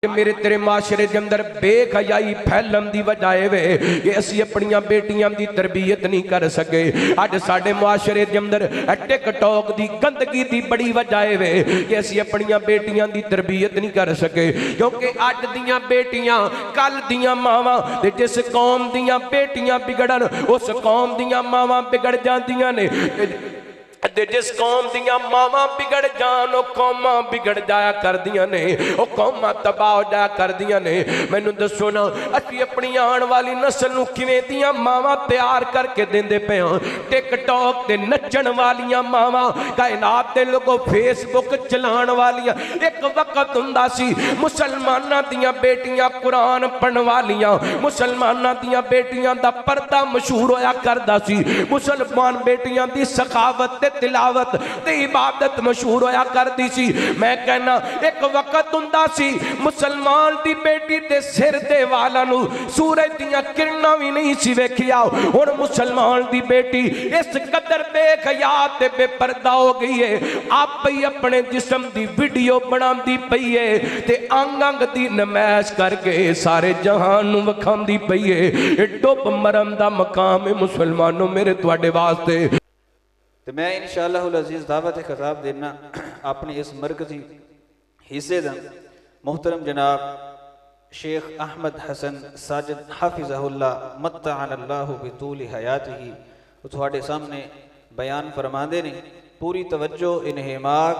मेरे तेरे माशरे के अंदर बेखयाई फैलन की वजह वे कि असी अपन बेटियां की तरबियत नहीं कर सके। अज साडे मुआशरे के अंदर टिकटॉक की गंदगी की बड़ी वजह वे कि असी अपन बेटियां की तरबियत नहीं कर सके, क्योंकि अज दियां बेटियां कल दियां मावां ते जिस कौम दियां बेटियां बिगड़न उस कौम दियां मावां बिगड़ जांदियां ने, जिस कौम दियां मावां बिगड़ जान वो कौमां बिगड़ जाया करदियां ने, वो कौमां तबाह हो जाया करदियां ने। मैनू दसो ना असीं अपनी आने वाली नस्ल नूं किवें दियां मावां तैयार करके देंदे पे हां। टिकटॉक ते नचण वालियां मावां, कायनात दे लोगों फेसबुक चलाण वालियां। एक वक्त हुंदा सी मुसलमानां दियां बेटियां कुरान पढ़न वालियां, मुसलमानां दियां बेटियां दा पर्दा मशहूर होया करदा सी, मुसलमान बेटियां दी सखावत तिलावत ते इबादत मशहूर होया करती सी। मैं कहना एक वक्त हुंदा सी मुसलमान दी बेटी दे सिर दे वालां नूं सूरज दियां किरणां भी नहीं सी वेखिया। हुण मुसलमान दी बेटी इस कदर बेखया ते बेपर्दा हो गई है, आप ही अपने जिस्म दी वीडियो बनांदी पई है ते अंग अंग दी नमैश करके सारे जहान नूं वखांदी पई है। डुब मरन दा मकाम है मुसलमानों मेरे तुहाडे वास्ते। तो मैं इंशाअल्लाह अज़ीज़ दावत खिताब देना अपने इस मरकजी हिस्से का मोहतरम जनाब शेख अहमद हसन साजिद हाफिज़हुल्लाह मत्तअनल्लाहु बितूल हयातिही थोड़े सामने बयान फरमाते ने। पूरी तवज्जो इन्हिमाक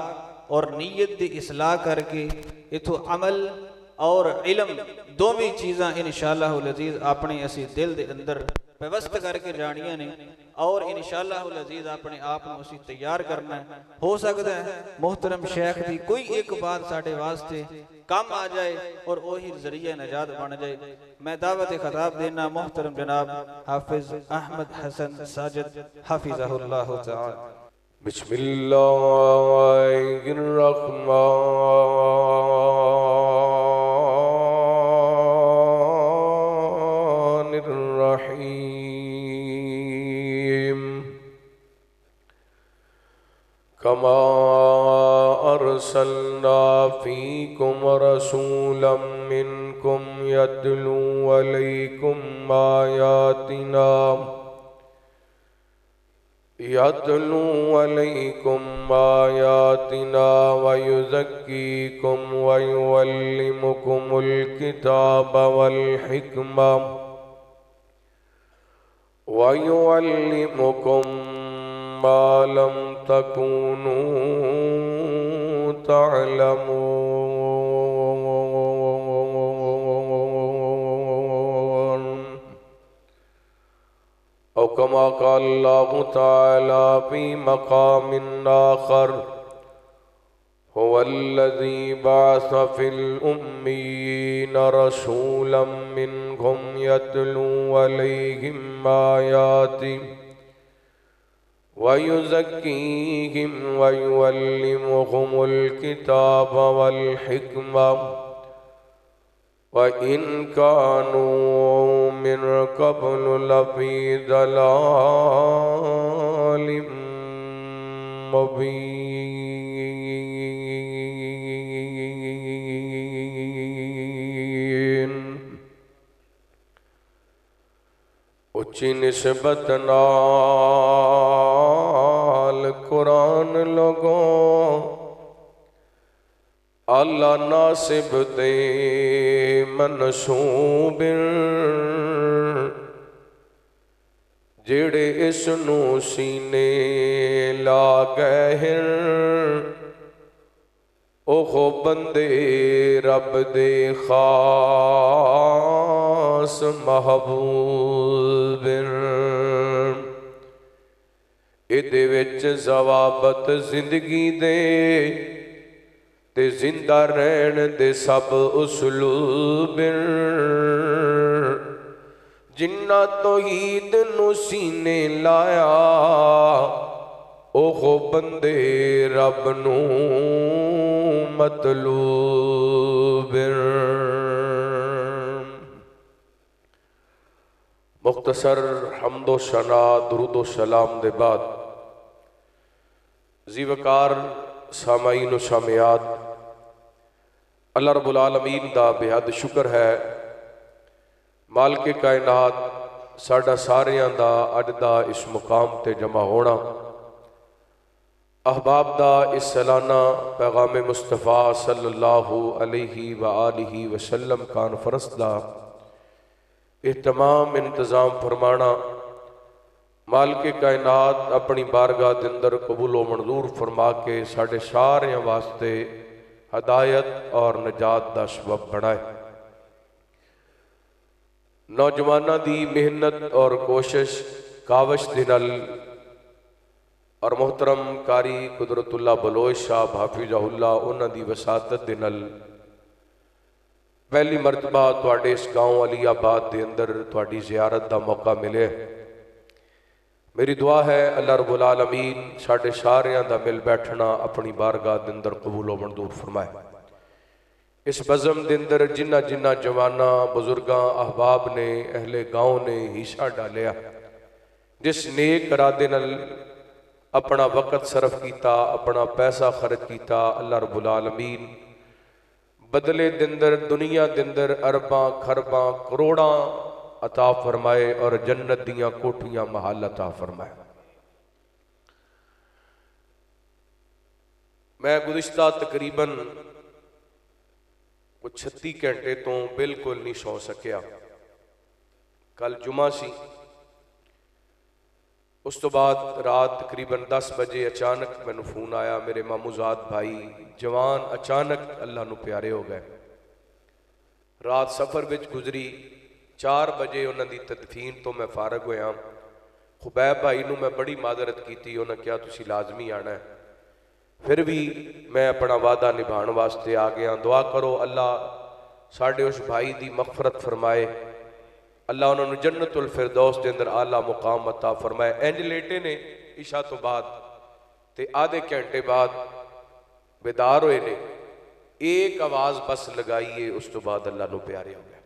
और नीयत दी इसलाह करके इथों अमल और इल्म दोवें चीज़ां इंशाअल्लाह अज़ीज़ अपने असी दिल दे अंदर व्यवस्थ करके जानिया ने और इंशाअल्लाह अज़ीज़ अपने आप को उसी तैयार करना है। हो सकता है मोहतरम शेख की कोई एक बात साढ़े वास्ते कम आ जाए और वही जरिया नजात बन जाए। मैं दावत खिताब देना मोहतरम जनाब हाफिज अहमद हसन साजिद हाफिज़हुल्लाह तआला। बिस्मिल्लाहिर्रहमानिर्रहीम। कमा अरसलना फीकुम रसूलन मिनकुम यतलू अलैकुम आयातिना वयुज़क्कीकुम वयुअल्लिमुकुमुल किताब वल हिकमा वयुअल्लिमुकुम मा लम तकूनू तअलमून। औ कमा क़ाल अल्लाहु तआला फी मक़ामिन आख़र हुवल्लज़ी बअस फ़िल उम्मिय्यीन रसूलन मिनहुम यतलू अलैहिम आयातिही वयुज़क्कीहिम वयुअल्लिमुहुमुल किताब वल हिकमा वइन कानू मिन क़ब्लु लफ़ी ज़लालिम मुबीन। उच्ची निस्बत नाल कुरान लोगों अल्लाह नासिब दे मनसूब जेड़े इसनू सीने ला गए ओहो बंदे रब दे खास महबूब। इहदे विच ज़वाबत जिंदगी दे ते जिंदा रहन दे सब उसलूब। जिन्ना तौहीद नू सीने लाया ओहो बंदे रब नू मतलूब। मुख्तसर हम्दो शना दुरूदो सलाम दे बाद ज़ीवकार सामाईन सामियात अल्लाह रब्बुल आलमीन दा बेहद शुक्र है, मालिक कायनात साडा सारियां दा अज दा इस मुकाम ते जमा होना, अहबाब दा इस सालाना पैगाम मुस्तफ़ा सल्लल्लाहु अलैहि व आलिहि वसल्लम कॉन्फ्रेंस दा एहतमाम इंतज़ाम फरमाना, मालिक कायनात अपनी बारगाह के अंदर कबूलो मंजूर फरमा के साढ़े सारियां वास्ते हदायत और निजात का सबब बनाए। नौजवानों की मेहनत और कोशिश कावश दे नाल और मोहतरम कारी कुदरतुल्ला बलोच साहब हाफिज़हुल्लाह उन्हां दी वसातत दे नाल पहली मरतबा तुहाडे इस गाँव अलीआबाद के अंदर तुहाडी ज़ियारत का मौका मिले। मेरी दुआ है अल्लाह रब्बुल आलमीन साढ़े सारियां दा मिल बैठना अपनी बारगाह के अंदर कबूलो मंजूर फरमाए। इस बज़म के अंदर जिन्ना जिन्ना जवाना बुजुर्गां अहबाब ने अहले गाँव ने हिस्सा डालिया, जिस नेक इरादे नाल अपना वक़्त सरफ किया, अपना पैसा खर्च किया, अल्लाह रब्बुल आलमीन बदले के अंदर दुनिया के अंदर अरबां खरबां करोड़ां अता फरमाए और जन्नत दियां कोठियां महल अता फरमाए। मैं गुज़िश्ता तकरीबन कुछ 36 घंटे तो बिल्कुल नहीं सौ सकिया। कल जुमा सी, उस तो बाद रात तकरीबन 10 बजे अचानक मैनू फोन आया, मेरे मामूजाद भाई जवान अचानक अल्लाह नू प्यारे हो गए। रात सफ़र विच गुजरी, 4 बजे उन्होंने तदफीन तो मैं फारग होया। खुबैब भाई नू मैं बड़ी माजरत की, उन्हें कहा तुसी लाजमी आना है, फिर भी मैं अपना वादा निभाने वास्ते आ गया। दुआ करो अल्लाह साढ़े उस भाई की मगफरत फरमाए, अल्लाह उन्होंने जन्नतुल फिरदौस के अंदर आला मुकाम अता फरमाए। इंज लेटे ने इशा तो बाद ते आधे घंटे बाद बेदार होए ने, एक आवाज़ बस लगाइए, उस तो बाद अल्लाह नू प्यारे हो गए।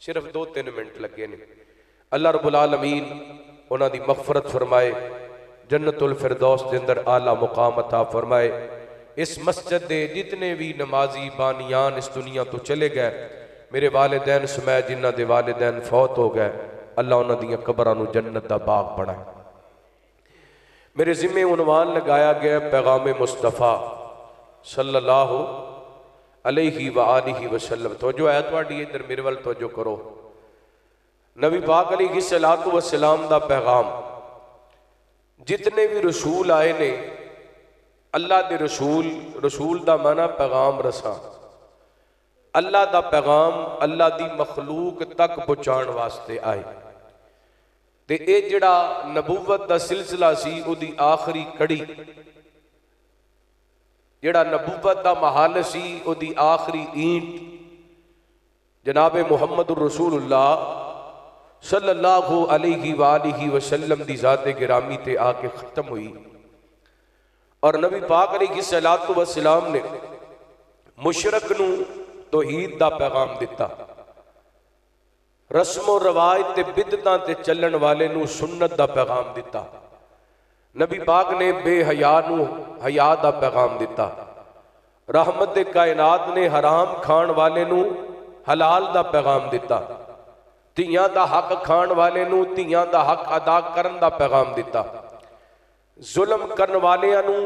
सिर्फ 2-3 मिनट लगे ने। अल्लाह रब्बुल आलमीन उन्हां दी मगफरत फरमाए, जन्नतुल फिरदौस के अंदर आला मुकाम अता फरमाए। इस मस्जिद दे जितने भी नमाजी बानियान इस दुनिया तो चले गए, मेरे वालिदैन समेत जिन्हां दे वालिदैन फौत हो गए, अल्लाह उन्हां दियां कब्रां नू जन्नत दा बाग बनाए। मेरे जिम्मे उन्वान लगाया गया पैगाम मुस्तफ़ा सल्लल्लाहु अलैहि व आलिहि वसल्लम। तवज्जो है तुहाडी, इधर मेरे वाल तवज्जो करो। नबी पाक अलैहिस्सलातु वस्सलाम दा पैगाम, जितने भी रसूल आए ने अल्लाह दे रसूल, रसूल दा माना पैगाम रसा, अल्लाह दा पैगाम अल्लाह दी मखलूक तक पहुँचाने वास्ते आए। ते ये जिहड़ा नबूवत दा सिलसिला सी, उहदी आखिरी कड़ी, जिहड़ा नबूवत दा महल सी, उहदी आखिरी ईंट जनाब मुहम्मदुर रसूलुल्लाह सल्लल्लाहु अलैहि वालिहि वसल्लम दी ज़ाते गिरामी ते आके ख़त्म हुई। और नबी पाक अलैहिस्सलातु वस्सलाम ने मुशरक नू तौहीद दा पैगाम दिता, रस्मो रवाज ते बिदतां ते चलन वाले नू सुन्नत दा पैगाम दिता। नबी पाक ने बेहया नू हया दा पैगाम दिता। रहमत कायनात ने हराम खान वाले नू हलाल दा पैगाम दिता। धियां दा हक खान वाले नू धियां दा हक अदा करन दा पैगाम दिता। जुल्म करन वालियां नू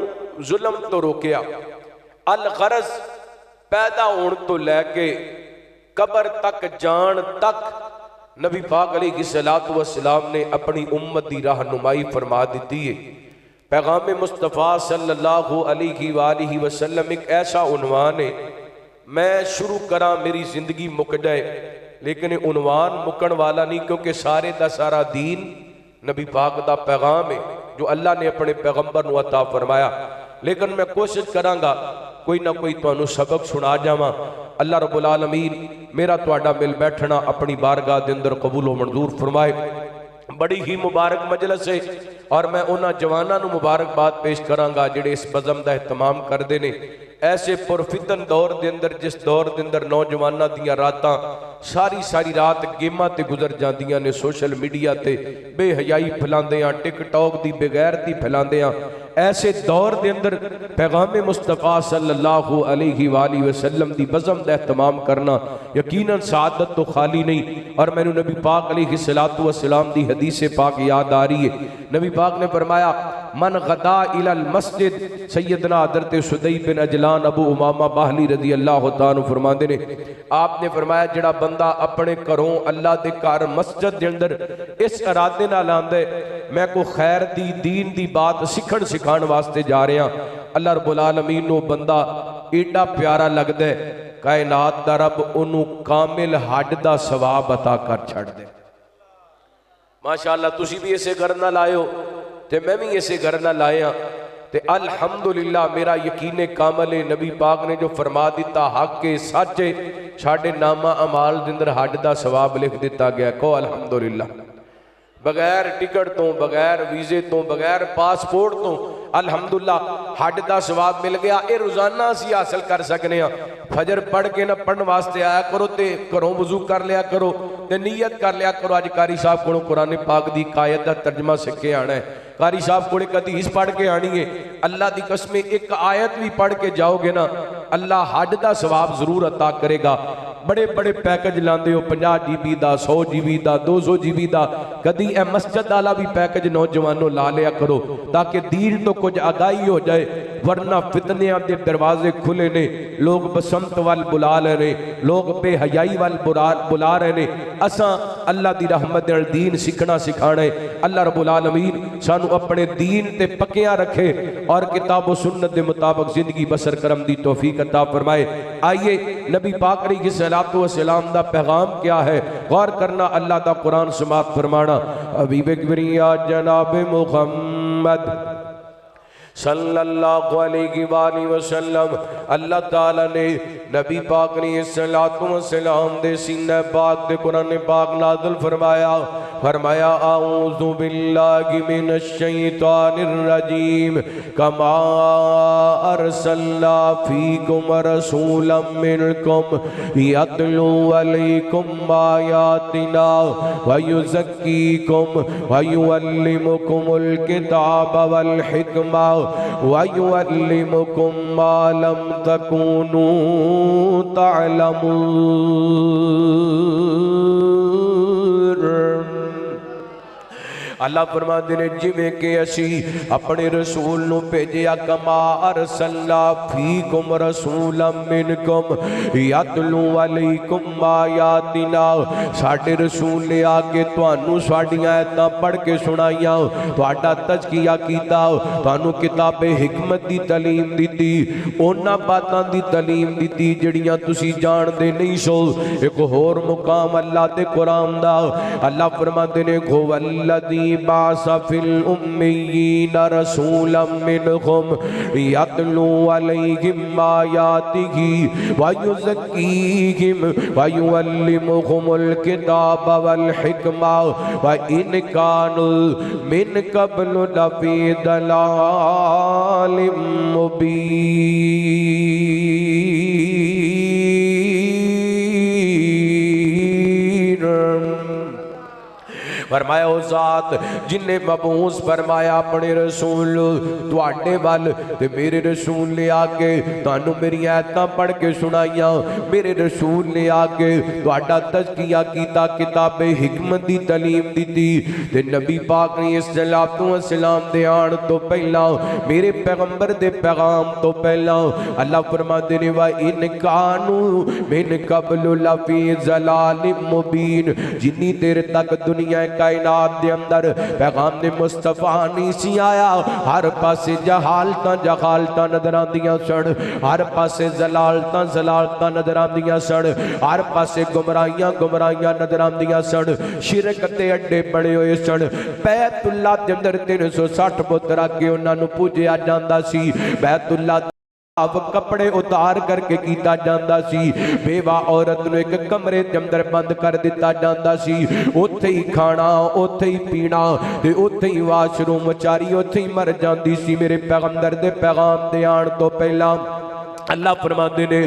जुल्म तो रोकिया। अल गरज पैदा होने तो लैके कबर तक जान तक नबी पाक अलैहिस्सलातु वस्सलाम ने अपनी उम्मत की रहनुमाई फरमा दी है। पैगाम मुस्तफ़ा सल्लल्लाहु अलैहि वालिहि वसल्लम एक ऐसा उन्वान है, मैं शुरू करा मेरी जिंदगी मुक जाए, लेकिन उन्वान मुकन वाला नहीं, क्योंकि सारे का सारा दीन नबी पाक का पैगाम है जो अल्लाह ने अपने पैगंबर नू अता फरमाया। लेकिन मैं कोशिश करांगा कोई ना कोई तुहानू सबक सुना जावा। अल्लाह रब्बुल आलमीन मेरा तुहाडा मिल बैठना अपनी बारगाह के अंदर कबूलो मंजूर फरमाए। बड़ी ही मुबारक मजलिस है और मैं उन्हां जवानों नू मुबारकबाद पेश करांगा जिहड़े इस बज़म का एहतमाम करते हैं। ऐसे पुरफितन दौर के अंदर, जिस दौर के अंदर नौजवानों दियां रातां सारी सारी रात गेमां ते गुजर जांदियां ने, सोशल मीडिया ते बेहयाई फैलांदे, टिकटॉक की बेगैरती फैलांदे, ऐसे दौर के अंदर पैगाम मुस्तफ़ा सल्लल्लाहु अलैहि वसल्लम की बज़म का एहतमाम करना यकीनन सादत तो खाली नहीं। और मैनू नबी पाक अलैहिस्सलातु वस्सलाम की हदीस पाक याद आ रही है। नबी पाक ने फरमाया मन गदा इलल मस्जिद, सैयदना हज़रत सुदै बिन अजलान अबू उमामा बाहली रज़ी अल्लाह तआला फरमाते ने, आपने फरमाया जिहड़ा बंदा अपने घरों अल्लाह के घर मस्जिद के अंदर इस इरादे नाल आंदा है मैं को खैर दी दीन की बात सीखण सिखाण वास्ते जा रहा, अल्लाह रब्बुल आलमीन नूं बंदा एडा प्यारा लगदा है, कायनात दा रब उन्हों कामिल हड दा सवाब अता कर छड़ दे। माशाअल्लाह तुसी भी इसे घर नाल आए हो ते मैं भी इसे घर नाल आया ते अल्हम्दुलिल्लाह मेरा यकीन कामल है। नबी पाक ने जो फरमा दिता हक के सच है, साडे नामा अमाल दे अंदर हड दा सवाब लिख दिता गया। कहो अल्हम्दुलिल्लाह। बगैर टिकट तो, बगैर वीजे तो, बगैर पासपोर्ट तो अल्हम्दुलिल्लाह हड दा सवाब मिल गया। ये रोजाना असीं हासिल कर सकते हैं। फजर पढ़ के ना पढ़ने वास्ते आया करो तो घरों वजू कर लिया करो तो नीयत कर लिया करो अज कारी साहब को कुरान पाक की कायत का तर्जमा सीख के आना है, कारी साहब को एक हदीस पढ़ के आनी है। अल्लाह की कसम एक आयत भी पढ़ के जाओगे ना अल्लाह हज का सवाब जरूर अता करेगा। बड़े बड़े पैकेज लाते हो 50 GB का, 100 GB का, 200 GB का, कभी ए मस्जिद वाला भी पैकेज नौजवानों ला लिया करो ताकि दीन तो कुछ आगाही हो जाए, वरना फितनिया के दरवाजे खुले ने। लोग बसंत वाल बुला रहे ने, लोग बेहयाई वाल बुला रहे ने। असा अल्लाह की रहमत नाल दीन सीखना सिखाना है। अल्लाह रब्बुल आलमीन सानू अपने दीन ते पक्कियां रखे और किताब सुन्नत के मुताबिक जिंदगी बसर करम दी तौफीक अता फरमाए। आइए नबी पाक अलैहिस्सलातु वस्सलाम दा पैगाम क्या है गौर करना। अल्लाह दा कुरान समात फरमाना हबीब किबरिया जनाब मुहम्मद सल्लल्लाहु अलैहि वसल्लम अल्लाह ताला ने नबी पाक अलैहिस्सलातु वस्सलाम दे सीने पाक दे कुरान पाक नाज़िल फरमाया आऊज़ु बिल्लाहि मिनश शैतानिर रजीम कमा अरसलना फीकुम रसूलन मिनकुम यतलू अलैकुम आयातिना व युज़क्कीकुम व युअल्लिमुकुमुल किताब वल हिकमा वयुअल्लिमुकुम मा लम तकूनू तअलमून। अल्लाह फरमाते ने जिवें कि असी अपने रसूल नूं भेजिया कमा अरसलना फीकुम रसूलन मिनकुम यतलू अलैकुम आयातिना, साडे रसूल ने आके तुहानू साडियां आयतां पढ़ के सुनाइयां, तुहाडा तज़किया कीता, तुहानू किताबे हिकमत दी तलीम दिती, उन्हां बातां दी तलीम दिती जिहड़ियां तुसी जानदे नहीं सो। एक होर मुकाम अल्लाह दे कुरान दा अल्लाह फरमाते ने हुवल्लज़ी बासा फिल उम्मीयीन रसूलन मिनहुम यतलू अलैहिम आयातिही व युज़क्कीहिम व युअल्लिमुहुमुल किताब वल हिकमा व इन कानू मिन क़ब्लु लफ़ी दलालिम मुबीन। फरमाया उस जात जिन्हें मबूस फरमाया अपने रसूल तुहाडे वल ते मेरे रसूल ने आके तुहानू मेरी आयतां पढ़ के सुनाइयां, मेरे रसूल ने आके तुहाडा तज़किया कीता, किताबे हिकमत दी तलीम दिती। ते नबी पाक अलैहिस्सलातु वस्सलाम दे आण तो पहला मेरे पैगंबर दे पैगाम तो पहला अल्लाह फरमाते ने वा इन कानू मिन क़ब्लु लफ़ी ज़लालिम मुबीन। जिन्नी देर तक दुनिया कायनात दे अंदर पैगाम ने मुस्तफा नहीं सी आया, हर पासे जहालतां नजर आंदियां सन, हर पासे जलालतां नजर आंदियां सन, हर पासे गुमराहियां नजर आंदियां सन, शिरक ते अड्डे बड़े हुए सन। बैतुल्ला दे अंदर 360 बुत रख के उन्हां नूं पूजिया जांदा सी। बैतुल्ला अब कपड़े उतार करके किया जाता सी। बेवा औरत नूं एक कमरे के अंदर बंद कर दिता जाता सी। उत्थे ही खाना, उत्थे ही पीना ते उत्थे ही वाशरूम, चारी उत्थे ही मर जाती सी। मेरे पैगंबर दे पैगाम दे आण तो पहला अल्लाह फरमाते ने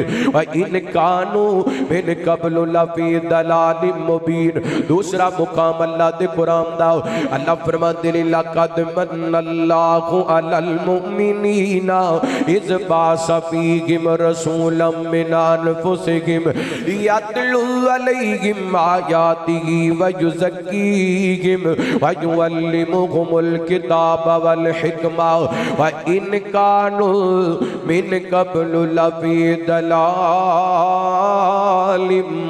इन कानू बिन कबल लफी दलाल मुबीन। दूसरा मुकाम अल्लाह दे कुरान दा अल्लाह फरमाते ने लक़द मन्नल्लाहु अलल मुमिनीना इज़ बासा फीहिम रसूलन मिन अनफुसिहिम यतलू अलैहिम आयातिही व युज़क्कीहिम व युअल्लिमुहुमुल किताब वल हिकमा व इन कानू मिन कबल लफी दलाल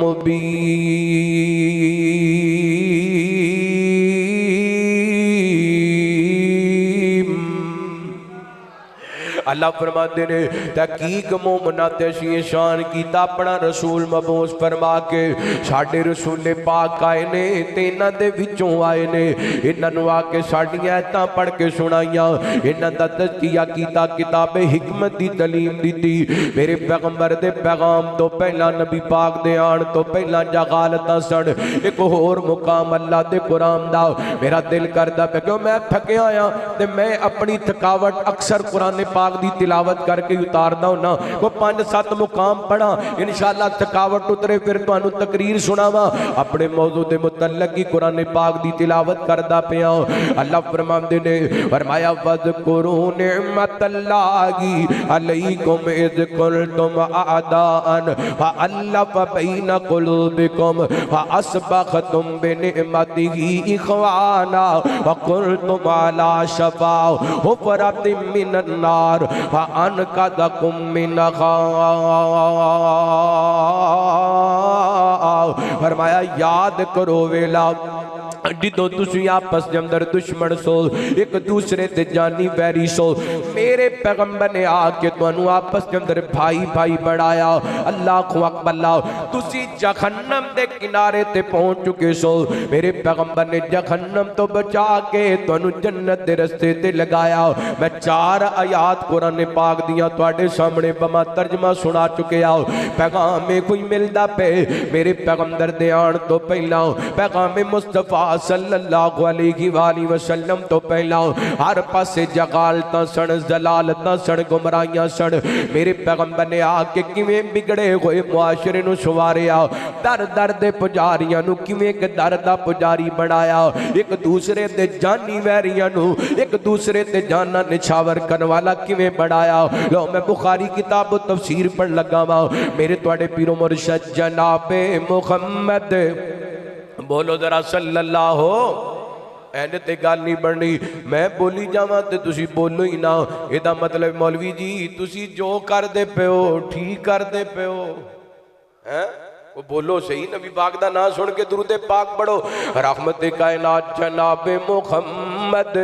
मुबीन। अल्लाह फरमाते ने तहकीक मोमना ते असीं शान कीता अपना रसूल मबूस फरमा के साडे रसूले पाक आए ने ते इन्हां दे विचों आए ने इन्हां नूं आके साडीआं आयतां पढ़ के सुनाईयां इन्हां दा तज़किया कीता किताबे हिकमत दी तलीम दित्ती मेरे पैगंबर दे पैगाम तो पहला नबी पाक दे आण तो पहला जगालतां सन। एक होर मुकाम अल्लाह दे कुरान दा मेरा दिल करदा पिया क्यों मैं थकिया आया ते मैं अपनी थकावट अक्सर कुरान पाक दी तिलावत करके उतारदा होना को 5-7 मुकाम पढ़ा इंशाअल्लाह थकावट उतरे फिर तुहानू तकरीर सुनावा अपने मौजू दे मुतल्लक की कुरान पाक दी तिलावत करदा पिया। अल्लाह फरमांदे ने फरमाया वज़कुरू निअमतल्लाहि अलैकुम इज़ कुंतुम अअदाअन फअल्लफ़ बैन क़ुलूबिकुम फअस्बहतुम बिनिअमतिही इख़वाना व कुंतुम अला शफ़ा हुफ़रतिम मिनन नार फअनक़ज़कुम मिनहा। फरमाया याद करो वेला जिदों तुसीं आपस के अंदर दुश्मन सो एक दूसरे ते जानी वैरी सो मेरे पैगंबर ने आके तुहानू आपस के अंदर भाई भाई बढ़ाया। अल्लाह अकबर तुसीं जहन्नम दे किनारे ते पहुंच चुके सो मेरे पैगंबर ने जहन्नम तो बचा के तुहानू जन्नत दे रस्ते ते लगाया। मैं 4 आयात कुरान पाक दियां तुहाडे सामने बमा तर्जमा सुना चुके आओ पैगाम कोई मिलदा पे मेरे पैगंबर दे आण तो पहला पैगाम मुस्तफा सल्लल्लाहु अलैहि वसल्लम तो पहला हर पासे जगालतां सन जलालतां सन गुमराहियां सन। मेरे पैगंबर ने आके किवें बिगड़े हुए मुआशरे नूं सवारिया दर दर दे पुजारियां नूं किवें एक दर दा पुजारी बनाया एक दूसरे दे जानी वैरियां नूं एक दूसरे ते जाना निछावर करने वाला किवें बनाया। लो मैं बुखारी किताब तफसीर पढ़ लगा वा मेरे तुहाडे पीरो मुर्शद जनाबे मुहम्मद बोलो जरा सल्लल्लाहु ऐने ते गल नहीं बननी मैं बोली जावां ते तुसी बोलो ही ना एदा मतलब मौलवी जी तुसी जो करदे पियो ठीक करदे पियो हैं वो बोलो सही नबी पाक दा नाम सुन के दुरूद पाक पढ़ो रहमत कायनात जनाबे मुहम्मद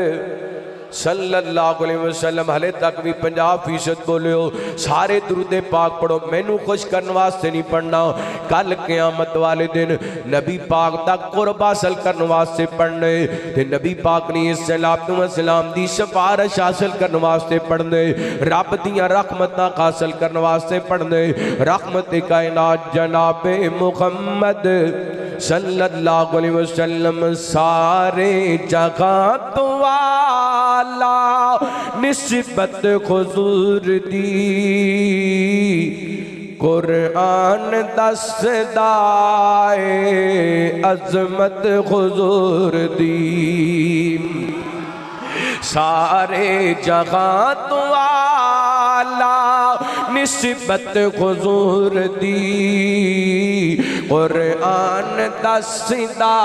सल्लल्लाहु अलैहि वसल्लम हले तक भी 50% बोले हो सारे दुरूद पाक पढ़ो मैनू खुश करने वास्ते नहीं पढ़ना कल क़यामत वाले दिन नबी पाक दा कुर्ब हासिल करने वास्ते पढ़ने ते नबी पाक ने सलाम दी सिफारिश हासिल करने वास्ते पढ़ने रब दियां रहमतां हासिल करने वास्ते पढ़ने रहमत कायनात जनाबे मुहम्मद सल्लल्लाहु अलैहि वसल्लम सारे जहां तो आला निस्बत हुजूर दी कुरान दसदा है अजमत हुजूर दी सारे जहां तो आला निस्बत हुजूर दी कुरान दसदा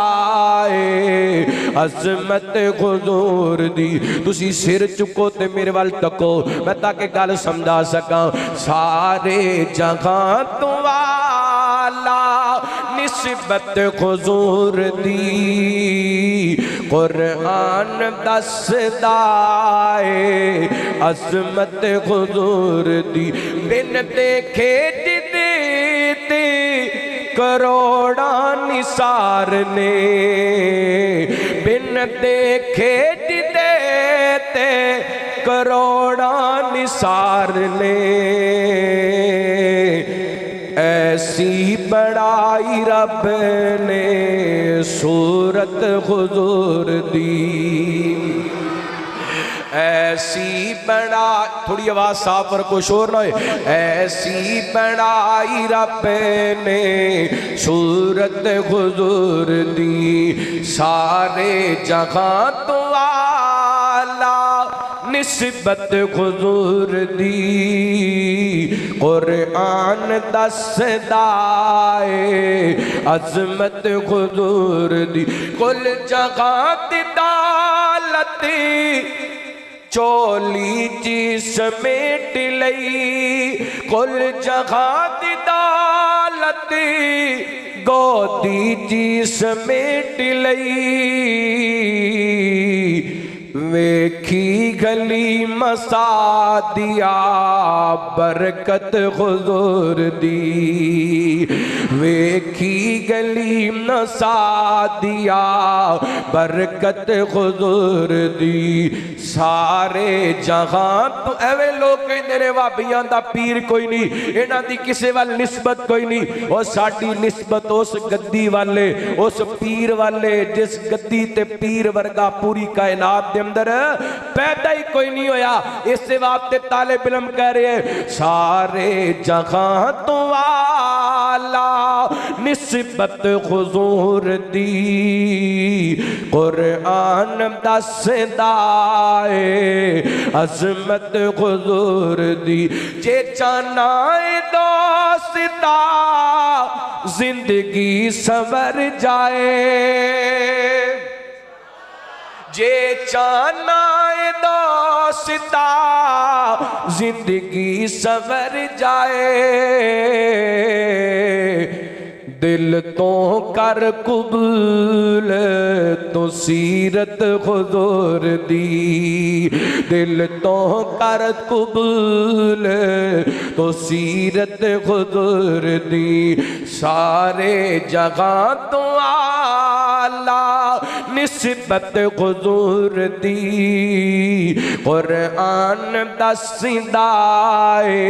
है अजमत हुजूर दी। तुसी सिर चुको ते मेरे वाल तको मैं ताकि गल समझा सका सारे जहां तो आला निस्बत हुजूर दी कुरान दसदा है अजमत हुजूर दी। बिन देखे जिदे करोड़ा निसार ने बिन देखे जिदे ते करोड़ा निसार ने ऐसी बड़ाई रब ने सूरत हुजूर दी ऐसी बना, थोड़ी आवाज साफ और कुछ और ना हो। ऐसी बनाई रब ने सूरत हुजूर दी, सारे जहां तो आला निस्बत हुजूर दी। कुरान दसदा है अजमत हुजूर दी, कुल जगह दी दौलत चोली जी समेट लई, कुल जगह दी दौलत गोदी जी समेट लई। वेखी गली मसादिया बरकत हुजूर दी, वेखी गली मसादिया बरकत हुजूर दी। सारे जहां तो एवे लोग कहते ने वाबियां दा पीर कोई नहीं, इन्हां दी किसे वाल निस्बत कोई नहीं। और साडी निस्बत उस गद्दी वाले, उस पीर वाले जिस गद्दी ते पीर वर्गा पूरी कायनात दे अंदर पैदा ही कोई नहीं होया। इस वास्ते तालिब इल्म कह रहे हैं सारे जहां तो आला निस्बत हुजूर दी। कुरान दसदा है अजमत हुजूर दी, जे चाहना है दोस्ता जिंदगी संवर जाए, जे चाहना है दोस्ता जिंदगी संवर जाए। दिल तो कर कुबूल तो सीरत हुजूर दी, दिल तो कर कुबूल तो सीरत हुजूर दी। सारे जगह तो आला निस्बत हुजूर दी। कुरान दसदा है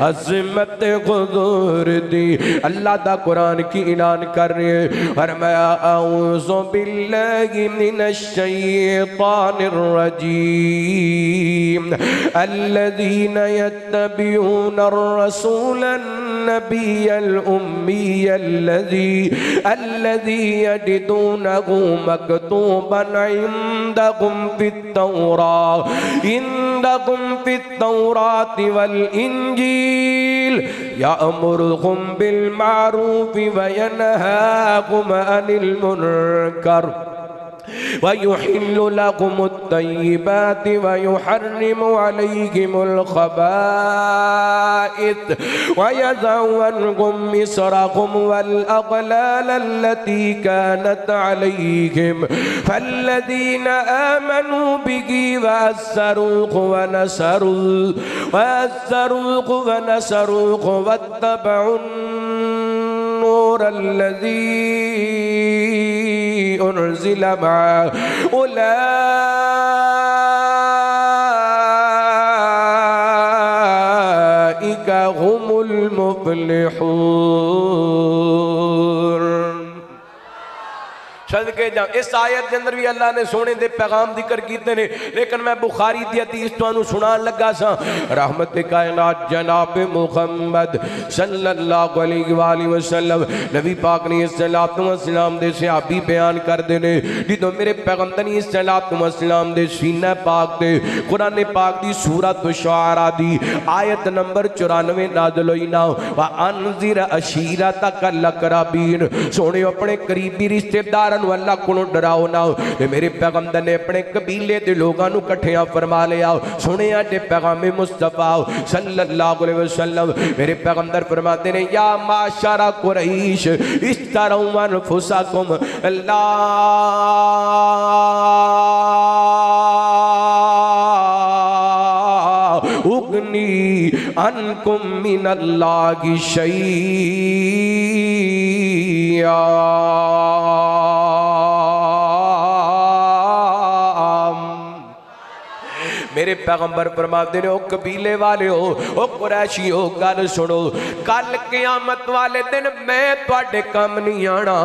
अज़मत हुजूर दी। अल्लाह दा कुरान की ऐलान कर रहे हैं और मैं औज़ु बिल्लाहि मिनश शैतानिर रजीम। अल्लज़ीना यत्तबिऊनर रसूलन नबिय्यल उम्मिय्यल लज़ी यजिदूनहु मकतूबन इंदहुम फित्तौराति वल इंजील यअमुरुहुम बिल मारूफि व यनहाहुम अनिल मुनकर वयुहिल्लु लहुमुत-तय्यिबाति वयुहर्रिमु अलैहिमुल खबाइथ वयज़उ अन्हुम मिस्रहुम वल अग़लाल अल्लती कानत अलैहिम फल्लज़ीना आमनू बिही वअज़्ज़रूहु वनसरूहु वत्तबउन नूर अल्लज़ी उनज़िल मअहु उलाइका हुमुल मुफ़्लिहून। सदके जाओ इस आयत के अंदर भी अल्लाह ने सोने दे पैगाम जिक्र कीते ने, लेकिन मैं बुखारी दी हदीस तुहानू सुनान लगा सा। रहमत कायनात जनाब मुहम्मद सल्लल्लाहु अलैहि वसल्लम नबी पाक ने सलाम दे सहाबी बयान करते ने, जो मेरे पैगंबर ने सलाम दे सीना पाक ते कुरान पाक दी सूरत शुआरा दी आयत नंबर 94 नाज़िल हुई ना व अनज़िर अशीरतकल अक़रबीन। सोने अपने करीबी रिश्तेदार अल्लाह को डराओ ना। मेरे पैगंबर ने अपने कबीले के लोगों को इकट्ठिया फरमा लिया। सुने जे पैगामे मुस्तफा सल्लल्लाहु अलैहि वसल्लम मेरे पैगंबर फरमाते ने या माशरा कुरैश इस्तरौ अनफुसकुम ला उगनी अनकुम मिनल्लाहि शैआ। मेरे पैगंबर फरमाते ने ओ कबीले वाले हो, ओ कुरैशी हो, गल सुनो, कल क़यामत वाले दिन मैं तुहाडे कम नहीं आना।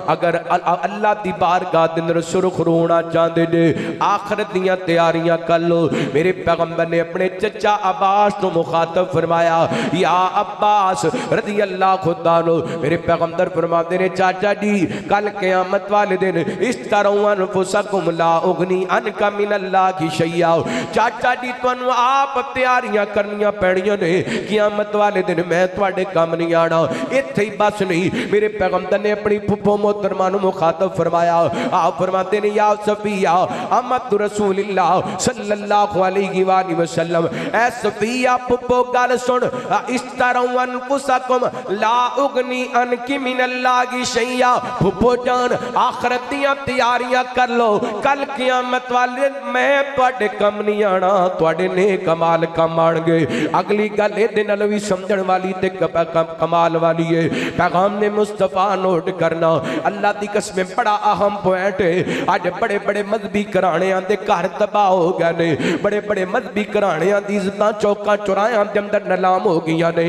अगर अल्लाह दी बारगाह दे अंदर सुरखरू होना चाहते ने, आखिरत दियां तैयारियां कर लो। मेरे पैगंबर ने अपने चचा अब्बास को मुखातब फरमाया, या अब्बास रज़ी अल्लाह खुदा नो, मेरे पैगंबर फरमाते ने चाचा जी कल क़यामत वाले दिन इस तरह अनफुसकुम ला उगनी अनका मिनल्लाह की शैया। चाचा जी तुहानू आप तैयारियां करनियां पैणियां ने, क़यामत वाले दिन मैं तुहाडे काम नहीं आना। इत्थे ही बस नहीं, मेरे पैगंबर ने अपनी फुफो मोहतरमा नू मुखातब फरमाया, आप फरमाते ने या सफिया अहमद रसूलिल्लाह सल्लल्लाहु अलैहि वसल्लम, ऐ सफिया फुफो गल सुन, इस तरह अनफुसकुम ला उगनी अनकी मिनल्लाह की शैया। फुफो जान आखिरत दियां तैयारियां कर लो, कल क़यामत वाले मैं तुहाडे कम नहीं आना, तुहाडे नेक कमाल कम आणगे। अगली गल इहदे नाल भी समझण वाली ते कमाल वाली है। पैगाम ने मुस्तफा नोट करना, अल्लाह दी कसम बड़ा अहम पॉइंट है। अज बड़े बड़े मजहबी घराणियां दे घर तबाह हो गए ने, बड़े बड़े मजहबी घराणियां दी इज्जतां चौकां चौराहियां दे अंदर नीलाम हो गईयां ने।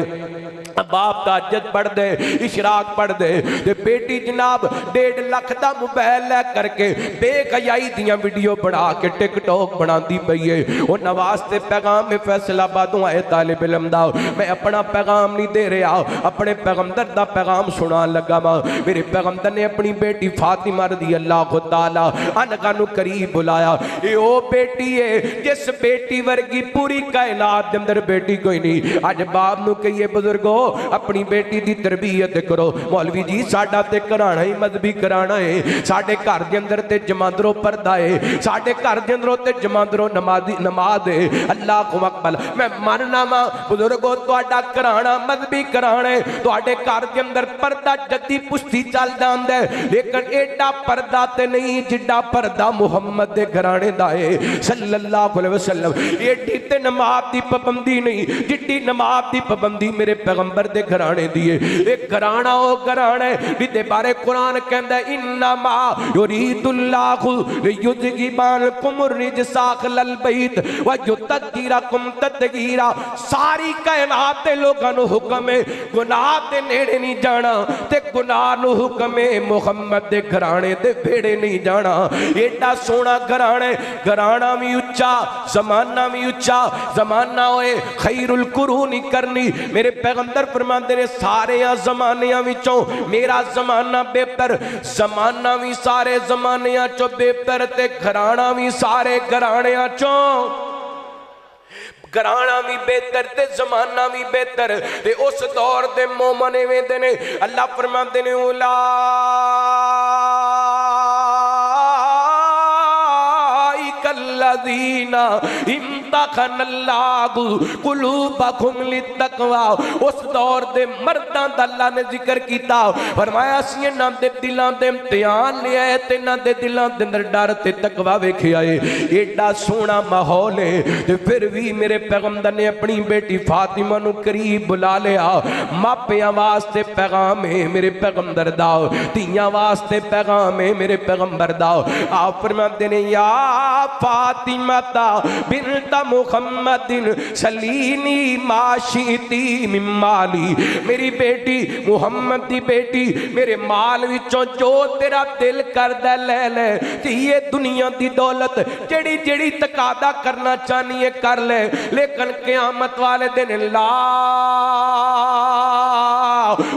बाप ताजद पढ़ दे, इशराक पढ़ दे, ते बेटी जनाब 1.5 लाख का मोबाइल लै करके बेकयाई दियां वीडियो बना के टिकटॉक बनाती पई है। उन्हां वास्ते पैगाम फैसलाबादों आए तालिब इल्म दा, मैं अपना पैगाम नहीं दे रहा, अपने पैगंबर दा पैगाम सुनान लगा वा। मेरे पैगंबर ने अपनी बेटी फातिमा रज़ी अल्लाह तआला अन्हा नू करीब बुलाया। ये ओ बेटी है जिस बेटी वर्गी पूरी कायनात दे अंदर बेटी कोई नहीं। अज बाप नू कहिए बुजुर्गो अपनी बेटी की तरबियत करो। मौलवी जी साडा ते घराना ही मजहबी घराना है, साडे घर के अंदर ते जमांदरों पर्दा है, साडे घर के अंदरों ते जमांदरों नमाज है। अल्लाह को अकबर, मैं मानना वा बुजुर्गो तुहाडा घराना मजहबी घराना है, तुहाडे घर के अंदर पर्दा जद्दी पुश्ती चल जांदा है, लेकिन एडा पर्दा ते नहीं जिड्डा पर्दा मुहम्मद दे घराने दा है सल्लल्लाहु अलैहि वसल्लम। एडी ते नमाज दी पाबंदी नहीं जिड्डी नमाज दी पाबंदी मेरे पैगंबर दे घराने दिए। एक घराना ओ घराना है जिदे बारे कुरान कहंदा इन्नमा युरीदुल्लाहु लियुज़हिबानकुम रिजसा अहलल बैत व युतहिरकुम तत्हीरा। सारी कायनात दे लोगां नू हुक्म है गुनाह दे नेड़े नहीं जाना, ते गुनाह नू हुक्म है मुहम्मद दे घराने दे वेड़े नहीं जाना। एडा सोहना घराना है, घराना भी उच्चा, जमाना भी उच्चा। जमाना होए खैरुल कुरूनी करनी, मेरे पैगंबर फरमाते ने सारे जमानियां विचों मेरा जमाना बेहतर, जमाना भी सारे जमानियां चो बेहतर, ते घराना भी सारे घराणियां चो, घराना भी बेहतर ते जमाना भी बेहतर। ते उस दौर दे मोमन वेंदे ने, अल्लाह फरमाते ने उला कल्लज़ीना इम्तहनल्लाहु कुलूबकुम लित्तक़वा। उस दौर दे मर्दां दा अल्लाह ने जिक्र कीता, फरमाया असीं इन्हां दे दिलां दे इम्तिहान लिया है ते इन्हां दे दिलां दे अंदर डर ते तकवा वेखिया है। एडा सोहना माहौल है, ते फिर भी मेरे पैगंबर ने अपनी बेटी फातिमा नू करीब बुला लिया। मापियां वास्ते पैगाम है मेरे पैगंबर दा, धीयां वास्ते पैगाम है मेरे पैगंबर दा। आप फरमाते ने या फातिमा बिन्त मुहम्मदिन सलीनी माशीती मिमाली, मेरी बेटी मुहम्मद दी बेटी मेरे माल विचों जो तेरा दिल करदा ले ले। ये दुनिया दी दौलत जेड़ी जेड़ी तकादा करना चाहनी है कर ले, लेकिन क़यामत वाले दिन ला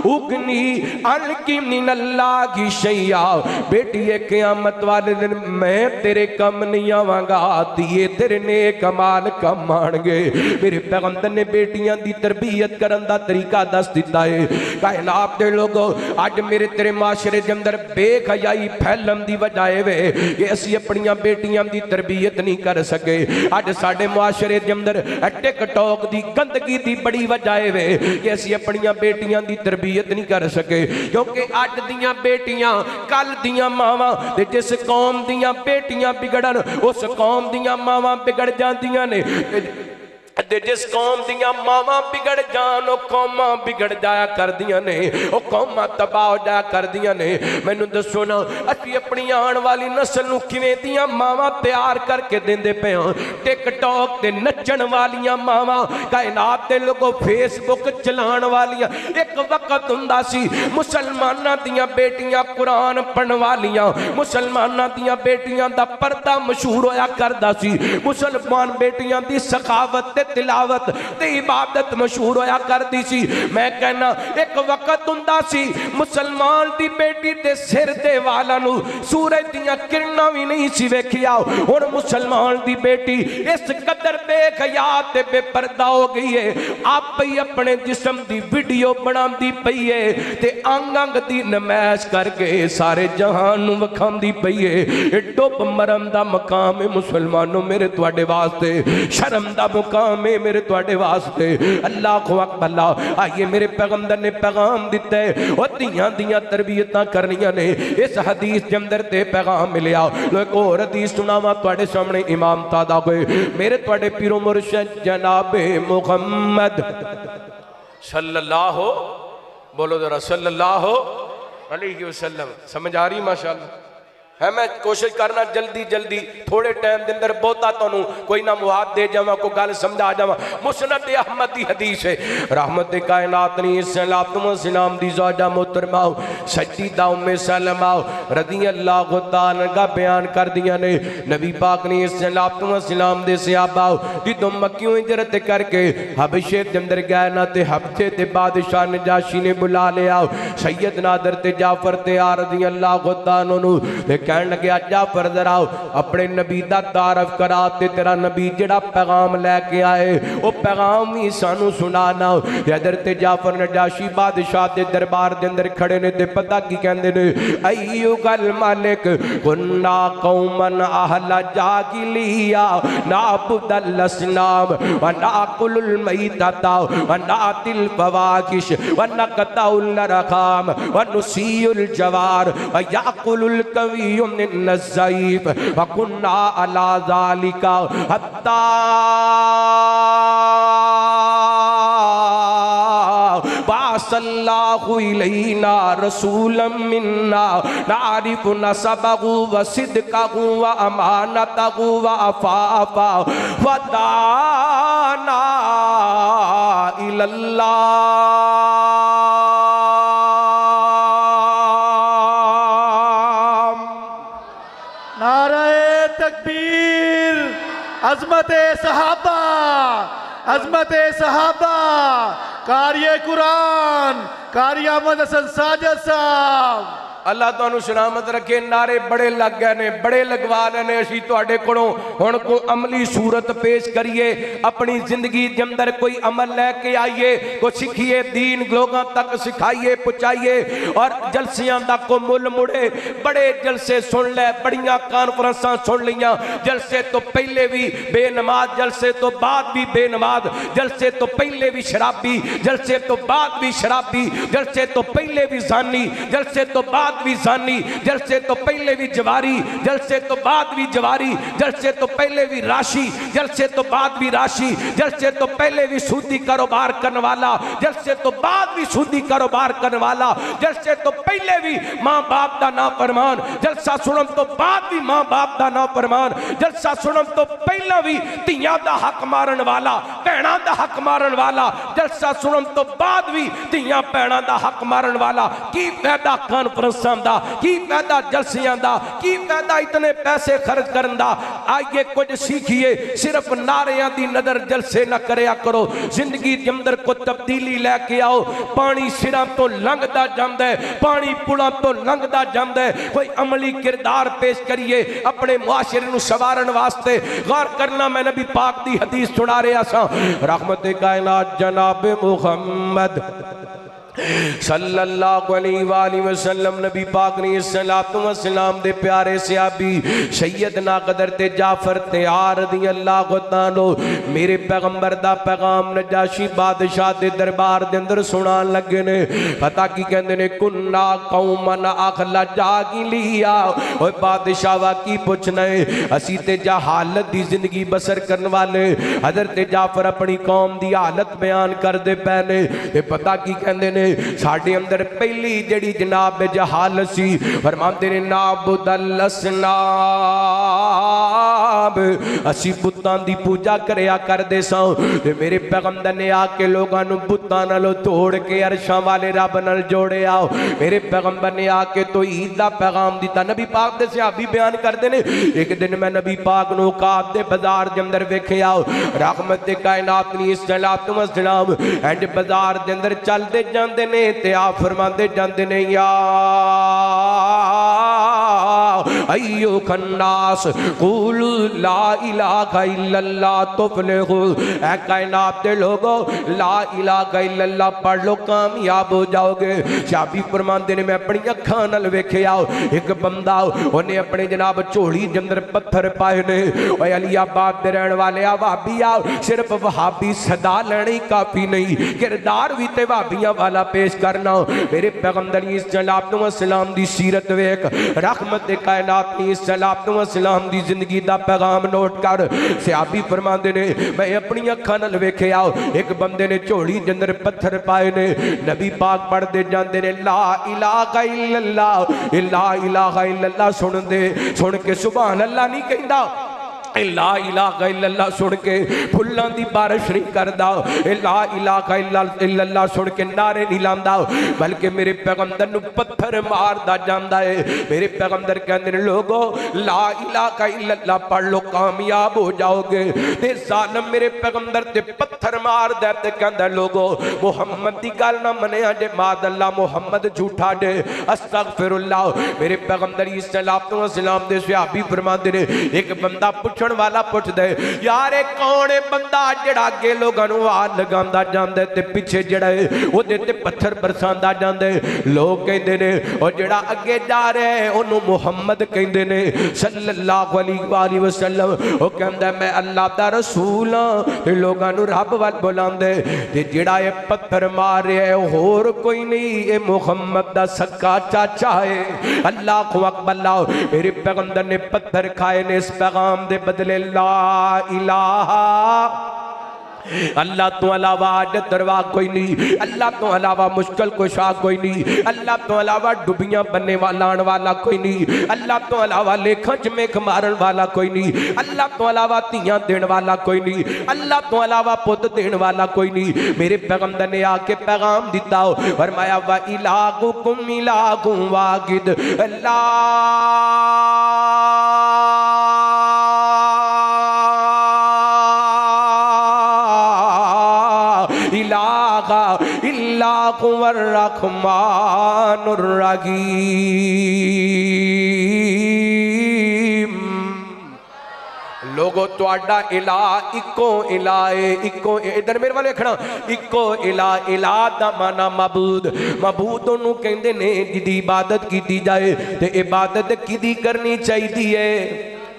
उगनी अनकी मिनल्लाह की शैया। बेटी ये क़यामत वाले दिन मैं तेरे कम नहीं आवांगा, दिए तेरे ने कमाल कम आणगे। मेरे पैगंबर ने बेटियां दी तरबियत करन दा तरीका दस दिता है। कायनात दे लोगो अज मेरे तेरे माशरे दे अंदर बेखयाई फैलन दी वजह वे कि असीं अपनियां बेटियां दी तरबियत नहीं कर सके। अज साडे माशरे दे अंदर टिकटॉक दी गंदगी दी बड़ी वजह वे कि असीं अपनियां बेटियां दी तरबियत नहीं कर सके, क्योंकि अज दियां बेटियां कल दियां मावां, ते जिस कौम दियां बेटियां बिगड़न उस कौम दियां मावां बिगड़ जांदियां ने। ते जिस कौम दियां मावां बिगड़ जान वो कौमां बिगड़ जाया करदियां ने, वो कौमां तबाह हो जाया करदियां ने। मैनू दसो ना असीं अपनी आने वाली नस्ल नूं किवें दियां मावां तैयार करके देंदे पे हां। टिकटॉक ते नचण वालियां मावां, कायनात दे लोगों फेसबुक चलाण वालियां। एक वक्त हुंदा सी मुसलमानां दियां बेटियां कुरान पढ़न वालियां, मुसलमानां दियां बेटियां दा पर्दा मशहूर होया करदा सी, मुसलमान बेटियां दी सखावत ते तिलावत ते इबादत मशहूर होया करदी सी। मैं कहना एक वक्त हुंदा सी मुसलमान दी बेटी दे सिर दे वालां नूं सूरज दियां किरणां भी नहीं सी वेखिया। हुण मुसलमान दी बेटी इस कदर बेखया ते बेपर्दा हो गई है, आप ही अपने जिस्म दी वीडियो बनांदी पई है ते अंग अंग दी नमैश करके सारे जहान नूं वखांदी पई है। ये डुब मरन दा मकाम है मुसलमानों मेरे तुहाडे वास्ते, शर्म दा मुकाम है मेरे तुहाडे वास्ते। अल्लाह को अकबर। आइए मेरे पैगंबर ने पैगाम दिता है और धियां दियां तरबियतां करनियां ने। इस हदीस के अंदर ते पैगाम मिलिया। एक और हदीस सुनावा तुहाडे सामने इमाम तादा कोई मेरे तुहाडे पीरो मुर्शिद जनाबे मुहम्मद सल्लल्लाहु, बोलो जरा सल्लल्लाहु अलैहि वसल्लम। समझ आ रही माशाअल्लाह है? मैं कोशिश करना जल्दी जल्दी थोड़े टाइम के अंदर बहुता तुहानू कोई ना मुहाद दे जावा, कोई गल समझा जावा। मुस्नद अहमद की हदीस है, रहमत कायनात सलाम दी ज़ौजा मोहतरमा सज्जीदा उम्मे सलमा रज़ी अल्लाह तआला बयान कर दिया ने। नबी पाक ने सलाम दे सहाबा जिदों मक्कियों हिजरत करके हबशे के अंदर गए ना ते हबशे ते बादशाह नजाशी ने बुला लिया सैयद नादर ते जाफर ते रज़ी अल्लाह तआला कहन लगे जाफर जरा अपने नबी दा तारफ करा ते तेरा नबी जिहड़ा पैगाम लैके आए वो पैगाम ही सानू सुनाना। इधर ते जाफर नजाशी बादशाह के दरबार के अंदर खड़े ने ते पता की कहंदे ने अय्युल मालिक कुन्ना कौमन अहला जागिलिया नाबुदल असनाम व नाकुलुल मैतता व नातिल फवाकिश व नकताउल रखाम व नुसीउल जवार व याकुलुल कवी नज़ीफ वकुन्ना अला ज़ालिका हत्ता बासल्लाहु इलैना रसूलम मिन्ना नारिफु नसबहु व सिदकहु व अमानतहु व अफाफा व दाना इलल्लाह। अज़मते सहाबा, अज़मते सहाबा, कारिए कुरान, कारी अहमद हसन साजिद साहब अल्लाह तुहानू सलामत रखे। नारे बड़े लग गए ने, बड़े लगवा लेने। असीं तुहाडे कोलों हुण कोई अमली सूरत पेश करिए, अपनी जिंदगी के अंदर कोई अमल लैके आइए, कोई सीखिए, दीन लोगों तक सिखाइए पहुँचाइए और जलसियां दा को मुल मुड़े। बड़े जलसे सुन ले, बड़ियां कानफ्रेंसां सुन लियां, जलसे तो पहले भी बेनमाज, जलसे तो बाद भी बेनमाज, जलसे तो पहले भी शराबी, जलसे तो बाद भी शराबी, जलसे तो पहले भी जानी, जलसे तो बाद भी जानी, जलसे तो पहले भी जवारी, जलसे तो बाद भी जवारी, जलसे तो पहले भी राशि, जलसे तो बाद भी राशि, जलसे तो पहले भी सूदी कारोबार करने वाला, जलसे तो बाद भी सूदी कारोबार करने वाला, जलसे तो पहले भी मां बाप का ना फरमान, जलसा सुनम तो बाद भी मां बाप का ना फरमान, जलसा सुनम तो पहला भी धियां दा हक मारन वाला, भैणां दा हक मारन वाला, जलसा सुनम तो बाद भी धियां भैणां दा हक मारन वाला। की फायदा कानफ्रेंस दा, की फायदा जलसियां दा, की फायदा इतने पैसे खर्च करन दा। आइए कुछ सीखिए, सिर्फ नारियां दी नजर जलसे न करया करो, जिंदगी के अंदर को तब्दीली लेके आओ। पानी सिरां तो लंघदा जांदा है, पानी पुलां तो लंघदा जांदा है। कोई अमली किरदार पेश करिए अपने मुआशरे नूं सवारन वास्ते। गौर करना, मैं नबी पाक दी हदीस सुना रहा सा, रहमत कायनात जनाब मुहम्मद सल्लल्लाहु अलैहि वसल्लम नबी पाक ने सलातो व सलाम दे प्यारे सहाबी सैयदना कदर ते जाफर तैयार रज़ियल्लाहु ताला मेरे पैगंबर दा पैगाम नजाशी बादशाह दे दरबार दे अंदर सुनान लगे ने। पता की कहंदे ने कुन्ना कौमन अखला जागी लिया। ओए बादशाह वा की पुछना है, असी ते जहालत दी जिंदगी बसर करने वाले हज़रत जाफर अपनी कौम दी हालत बयान करदे पै ने। पता की कहंदे ने साडे अंदर पहली जड़ी जनाब जहालत सी फरमाते ने नाबुदल असनाम असी बुतां दी पूजा करया करदे सां ते मेरे पैगंबर ने आके लोगां नू बुतां नालों तोड़ के अरशां वाले रब नाल जोड़िया। मेरे पैगंबर ने आके तौहीद दा पैगाम दिता। नबी पाक दे सहाबी बयान करदे ने एक दिन मैं नबी पाक नू काब दे बाजार दे अंदर वेखिया। रहमत दे कायनात नी सलातो व सलाम एंड बाजार दे अंदर चलदे जांदे ने ते आप फरमाते जाते ने या अय्यो खन्नास कुल ला इलाहा इल्लल्लाह तुफलिहु। ऐ कायनात दे लोगो ला इलाहा इल्लल्लाह पढ़ लो कामयाब हो जाओगे। शाबी फरमाते ने मैं अपनी अखां नाल वेखिया एक बंदा उन्हें अपने जनाब झोली दे अंदर पत्थर पाए ने। ओए अलीआबाद दे रहने वाले वहाबी आ सिर्फ वहाबी सदा लेनी काफी नहीं किरदार भी ते वहाबियां वाला पेश करना। मेरे पैगंबर सलातो व सलाम दी सीरत वेख रहमत दे कायनात दी सलातो व सलाम दी जिंदगी दा पैगाम नोट कर। सहाबी फरमांदे ने मैं अपनी अखां नाल वेखिया एक बंदे ने झोली दे अंदर पत्थर पाए ने। नबी पाक पढ़दे जांदे ने ला इलाहा इल्लल्लाह ला इलाहा इल्लल्लाह सुन के सुभान अल्लाह नहीं कहंदा। ला इलाहा इल्लल्लाह सुन के फुल्लां दी बारिश नहीं करदा। ला इलाहा इल्लल्लाह सुन के नारे नहीं लांदा बल्कि मेरे पैगंबर नू पत्थर मारदा जांदा है। मेरे पैगंबर कहंदे ने लोगो ला इलाहा इल्लल्लाह पढ़ लो कामयाब हो जाओगे। ते जालिम मेरे पैगंबर ते पत्थर मारदा ते कहंदा लोगो मुहम्मद दी गल ना मनिया जे मादल्ला मुहम्मद झूठा जे अस्तगफिरुल्लाह। मेरे पैगंबर सल्लल्लाहु अलैहि वसल्लम दे सहाबी फरमांदे ने एक बंदा वाला पुछ दे यार कौन है बंदा जड़ा अगे लोगों को हाथ लगांदा जांदा ते पीछे जड़ा ओदे ते पत्थर बरसांदा जांदा। लोग कहंदे ने और जड़ा अगे जा रहा है ओनू मुहम्मद कहंदे ने सल्लल्लाहु अलैहि वसल्लम। ओ कहंदा मैं अल्लाह दा रसूल हां ते लोगां नू रब वल बुलांदे ते जड़ा ये पत्थर मार रहा है होर कोई नहीं ये मुहम्मद दा सक्का चाचा है। अल्लाह अकबर। मेरे पैगंबर ने पत्थर खाए ने इस पैगाम दे बदले ला इलाहा अल्लाह तो अलावा आजत दरवा कोई नहीं, अल्लाह तो अलावा मुश्किल कुशा कोई नहीं, अल्लाह तो अलावा डुबियां बनने लाने वाला कोई नहीं, अल्लाह तो अलावा लेखा च मेख मारन वाला कोई नहीं, अल्लाह तो अलावा तियां देने वाला कोई नहीं, अल्लाह तो अलावा पुत देने वाला कोई नहीं। मेरे पैगंबर ने आके पैगाम दिता हो फरमाया वा इलाहुकुम इलाहुम वाहिद अल्लाह इलाहा इल्लाहु अर्रहमानुर रहीम। लोगो तुहाडा इला इको इला है, इको इधर मेरे वाले खड़ा इको इला, इला दा माना मबूद, मबूद ओनू कहंदे ने जिदी इबादत की जाए ते इबादत किदी करनी चाहिए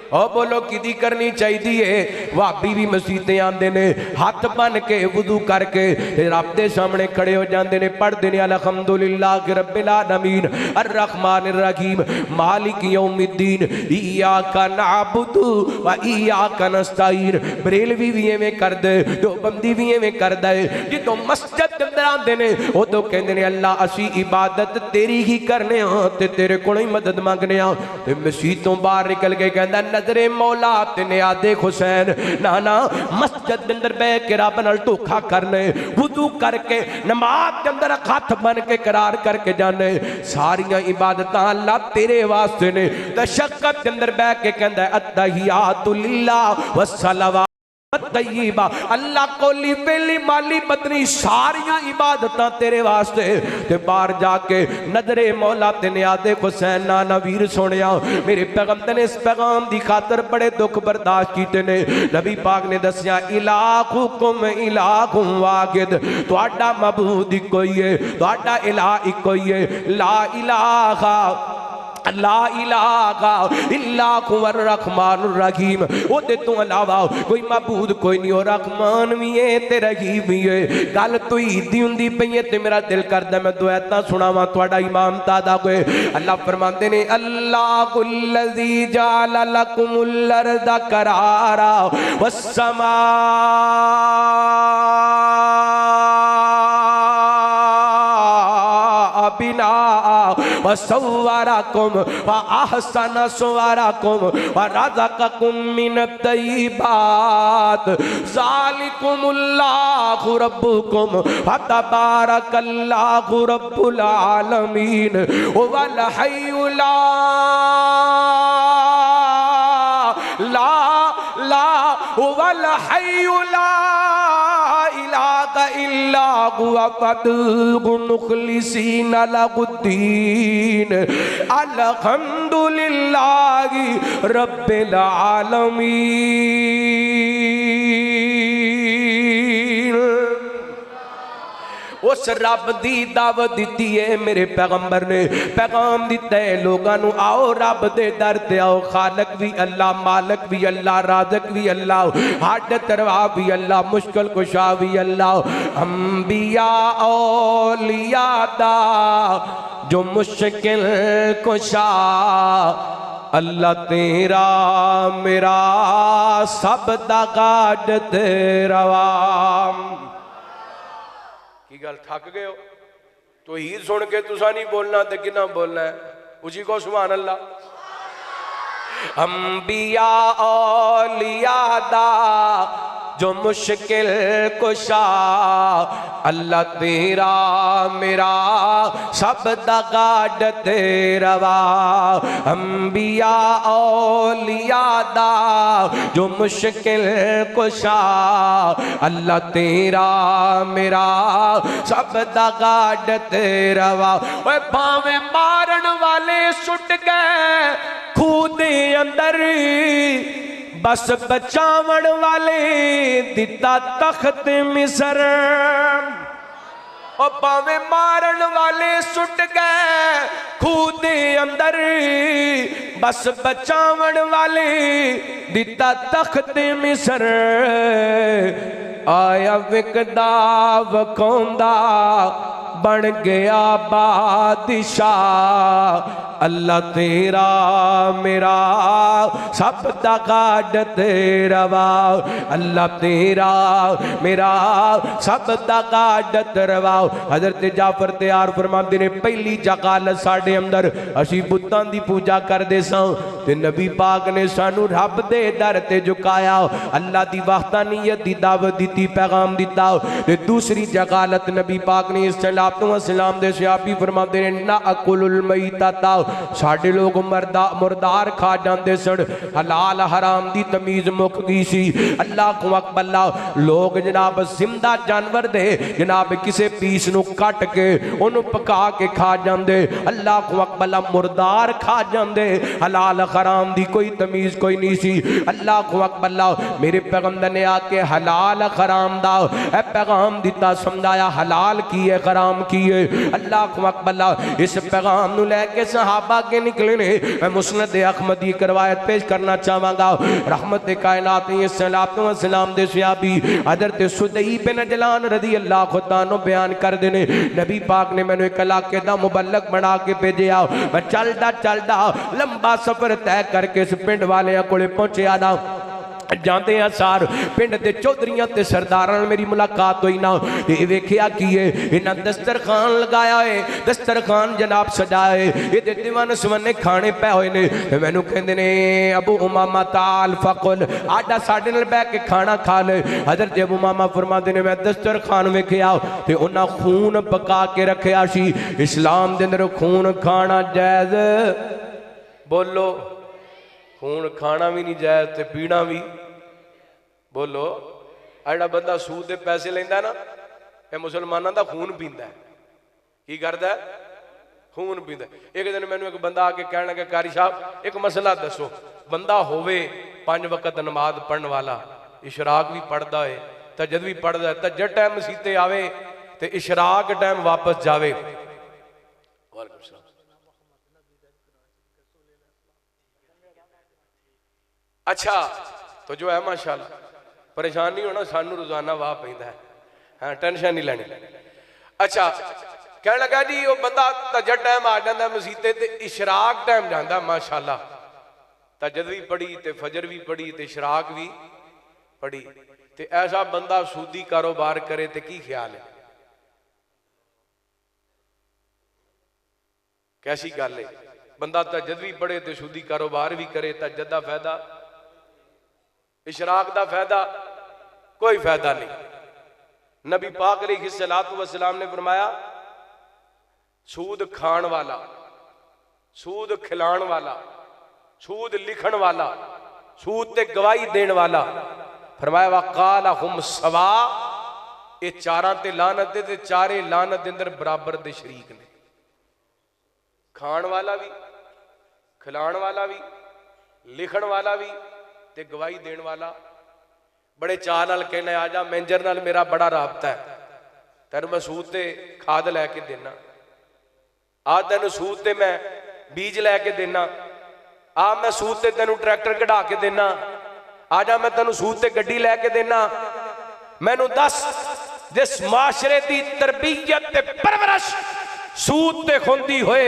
ओ बोलो किदी करनी चाहिए। भाभी भी मसीते आते ने हाथ बन के वुदू करके रब दे सामने खड़े हो जाते ने पढ़ते ने अल्हम्दुलिल्लाह रब्बिल आलमीन अर्रहमानिर रहीम मालिक यौमिद्दीन इय्याका नअबुदु व इय्याका नस्तईन। बरेलवी भी एवें कर दे, देवबंदी भी एवें कर दे। जो मस्जिद के अंदर आते ने उदों कहते ने अल्लाह असी इबादत तेरी ही करने हाँ ते तेरे कोलों ही मदद मंगने हाँ। ते मसीत तो बाहर निकल के कहता नजरे मौला तेने आदे हुसैन ना ना मस्जिद के अंदर बह के रब नाल धोखा करने वुदू करके नमाज के अंदर हथ बन के करार करके जाने सारियां इबादत अल्लाह तेरे वास्ते ने। तशक्कत के अंदर बह के कहंदा अत्तहियातु लिल्लाह वस्सलावा तय्यबा अल्लाह कोली वेली माली बदनी सारियां इबादतां तेरे वास्ते ते बाहर जाके नजरे मौला ते नियादे हुसैन नाना वीर सुनिया मेरे पैगंबर ने इस पैगाम दी खातर बड़े दुख बर्दाश्त कीते ने। नबी पाक ने दसिया इलाहुकुम इलाहुम वाहिद तुहाडा मबूद इको ही है, तुहाडा इलाह इको ही है। ला इलाहा ला इलाहा इल्ला हुवर रहमानुर रहीम ओदे तो अलावा कोई मबूद कोई नहीं, और रहमान भी है ते रहीम भी है। गल तो ईदी हुंदी पई है ते मेरा दिल करदा मैं दुआतां सुनावां तुहाडा इमाम तादा कोई। अल्लाह फरमांदे ने अल्लाहुल्लज़ी जाला लकुमुल अर्दा करारा वस्समा बिना वसव्वरकुम व अहसन सुवरकुम व रज़क़कुम मिनत तय्यिबात ज़ालिकुमुल्लाहु रब्बुकुम व तबारकल्लाहु रब्बुल आलमीन वल हय्यु ला वल हय्यु ला इलाहा इल्ला हुवा फदहु मुखलिसीना लहुद्दीन अल्हम्दुलिल्लाहि रब्बिल आलमीन। उस रब दी दावत दी है मेरे पैगंबर ने, पैगाम दिता है लोगों को आओ रब दे दर ते आओ। खालक भी अल्लाह, मालक भी अल्लाह, राज़िक भी अल्लाह, हाजत रवा भी अल्लाह, मुश्किल कुशा भी अल्लाह। अंबिया औलिया दा जो मुश्किल कुशा अल्लाह तेरा मेरा सब दा गाजत रवा। की गल थक गए हो तो ही सुन के तुसा नहीं बोलना तो किना बोलना है? उसी को सुभान अल्लाह। अंबिया औलिया दा जो मुश्किल कुशा अल्लाह तेरा मेरा सब दा गाजत रवा। अंबिया औलिया दा जो मुश्किल कुशा अल्लाह तेरा मेरा सब दा गाजत रवा। ओए भावे मारन वाले सुट गए खूह दे अंदर बस बचावन वाले दिता तख्त मिस्र। और पावे मारन वाले सुट गए खूह दे अंदर बस बचावन वाले दिता तख्त मिस्र। आया विकदा वखौंदा बन गया बादशाह अल्लाह तेरा मेरा सब दा गाजत रवा। अल्लाह तेरा मेरा सब दा गाजत रवा। हजरत जाफर तैयार फरमाते ने पहली जगालत साडे अंदर असी बुतां दी पूजा करदे सां ते नबी पाक ने सानू रब दे दर ते झुकाया, अल्लाह दी वहदानियत दी दावत दी, पैगाम दिता। ते दूसरी जगालत नबी पाक ने इस सलाम दे सहाबी फरमाते ने ना अकुलुल मैता साडे लोग मुर्दार खा जाते सन, हलाल हराम दी तमीज मुक गई सी। अल्लाह को अकबल्ला लोग जनाब जिंदा जानवर दे जनाब किसे पीस नू कट के उन्होंने पका के खा जाते। अल्लाह को अकबल्ला मुर्दार खा जाते, हलाल हराम दी कोई तमीज कोई नहीं सी। अल्लाह को अकबल्ला मेरे पैगंबर ने आके हलाल हराम दा पैगाम दिता, समझाया हलाल की है हराम की है। अल्लाह को अकबल्ला इस पैगाम नू लेके सहाबा के निकले ने। मैं मुस्नद अहमदी करवायत पेश करना चाहवागा। रहमत कायनात सलाम दे सहाबी हजरत सुदैई बिन अजलान रज़ी अल्लाह तानो बयान कर देने नबी पाक ने मैंने एक इलाके दा मुबल्लग बना के भेजा। मैं चलदा चलदा लंबा सफर तय करके इस पिंड वाले कोले पहुंचया ना। जाते हैं सार पिंड के चौधरियां ते सरदारां मेरी मुलाकात हुई ना। ये वेख्या की है इन्हें दस्तरखान लगाया है, दस्तरखान जनाब सजाए ये दिवान सवन्ने खाने पै हुए ने। मैनू कहंदे ने अबू उमामा ताल फकुल आडा साडे नाल बैठ के खाना खा ले। हजरत अबू उमामा फरमाते ने मैं दस्तरखान वेख्या ते उन्हां खून पका के रखिया सी। इस्लाम दे अंदर खून खाना जायज़, बोलो खून खाना भी नहीं जायज़ ते पीना भी। बोलो आ बंदा सूद के पैसे लेंदा ना, ये मुसलमानों का खून पींदा है। की करदा है? खून पींदा। एक दिन मैनू एक बंदा आके कहने लगा कारी साहब एक मसला दसो, बंदा होवे 5 वक्त नमाज पढ़ने वाला, इशराक भी पढ़ता है, तजद भी पढ़ता है, तजद टाइम मसीते आवे ते इशराक टाइम वापस जावे। अच्छा तो जो है माशाल्लाह परेशान नहीं होना, सानू रोजाना वाह पैंदा है, हाँ टेंशन नहीं लेनी। अच्छा कह लगा जी वो बंदा तजद टाइम आ जाता मसीते ते इशराक टाइम जाता, माशाल्लाह तजद भी पढ़ी ते फजर भी पढ़ी ते इशराक भी पढ़ी, ते ऐसा बंदा सूदी कारोबार करे ते की ख्याल है? कैसी गल है? बंदा तजद भी पढ़े ते सूदी कारोबार भी करे, तजद का फायदा, इशराक का फायदा कोई फायदा नहीं। नबी पाक अलैहिस्सलातु वस्सलाम ने फरमाया सूद खान वाला, सूद खिलाण वाला, सूद लिखण वाला, सूद ते गवाही देण वाला, फरमाया वकाला हुम सवा, ये चारां ते लानत दे ते चारे लानत दे अंदर बराबर दे शरीक ने। खाण वाला भी, खिलाण वाला भी, लिखण वाला भी ते गवाही देण वाला। बड़े चाह नाल कहना आ जा मैनेजर नाल मेरा बड़ा राबता है, तेन मैं सूद ते खाद लैके देना, आ तेन सूद ते मैं बीज लैके देना, आ मैं सूद ते तेन ट्रैक्टर कढ़ा के देना, आ जा मैं तेन सूद ते गड्डी लैके देना। मैनू दस जिस माशरे की तरबियत ते परवरिश सूद ते खुंदी होए,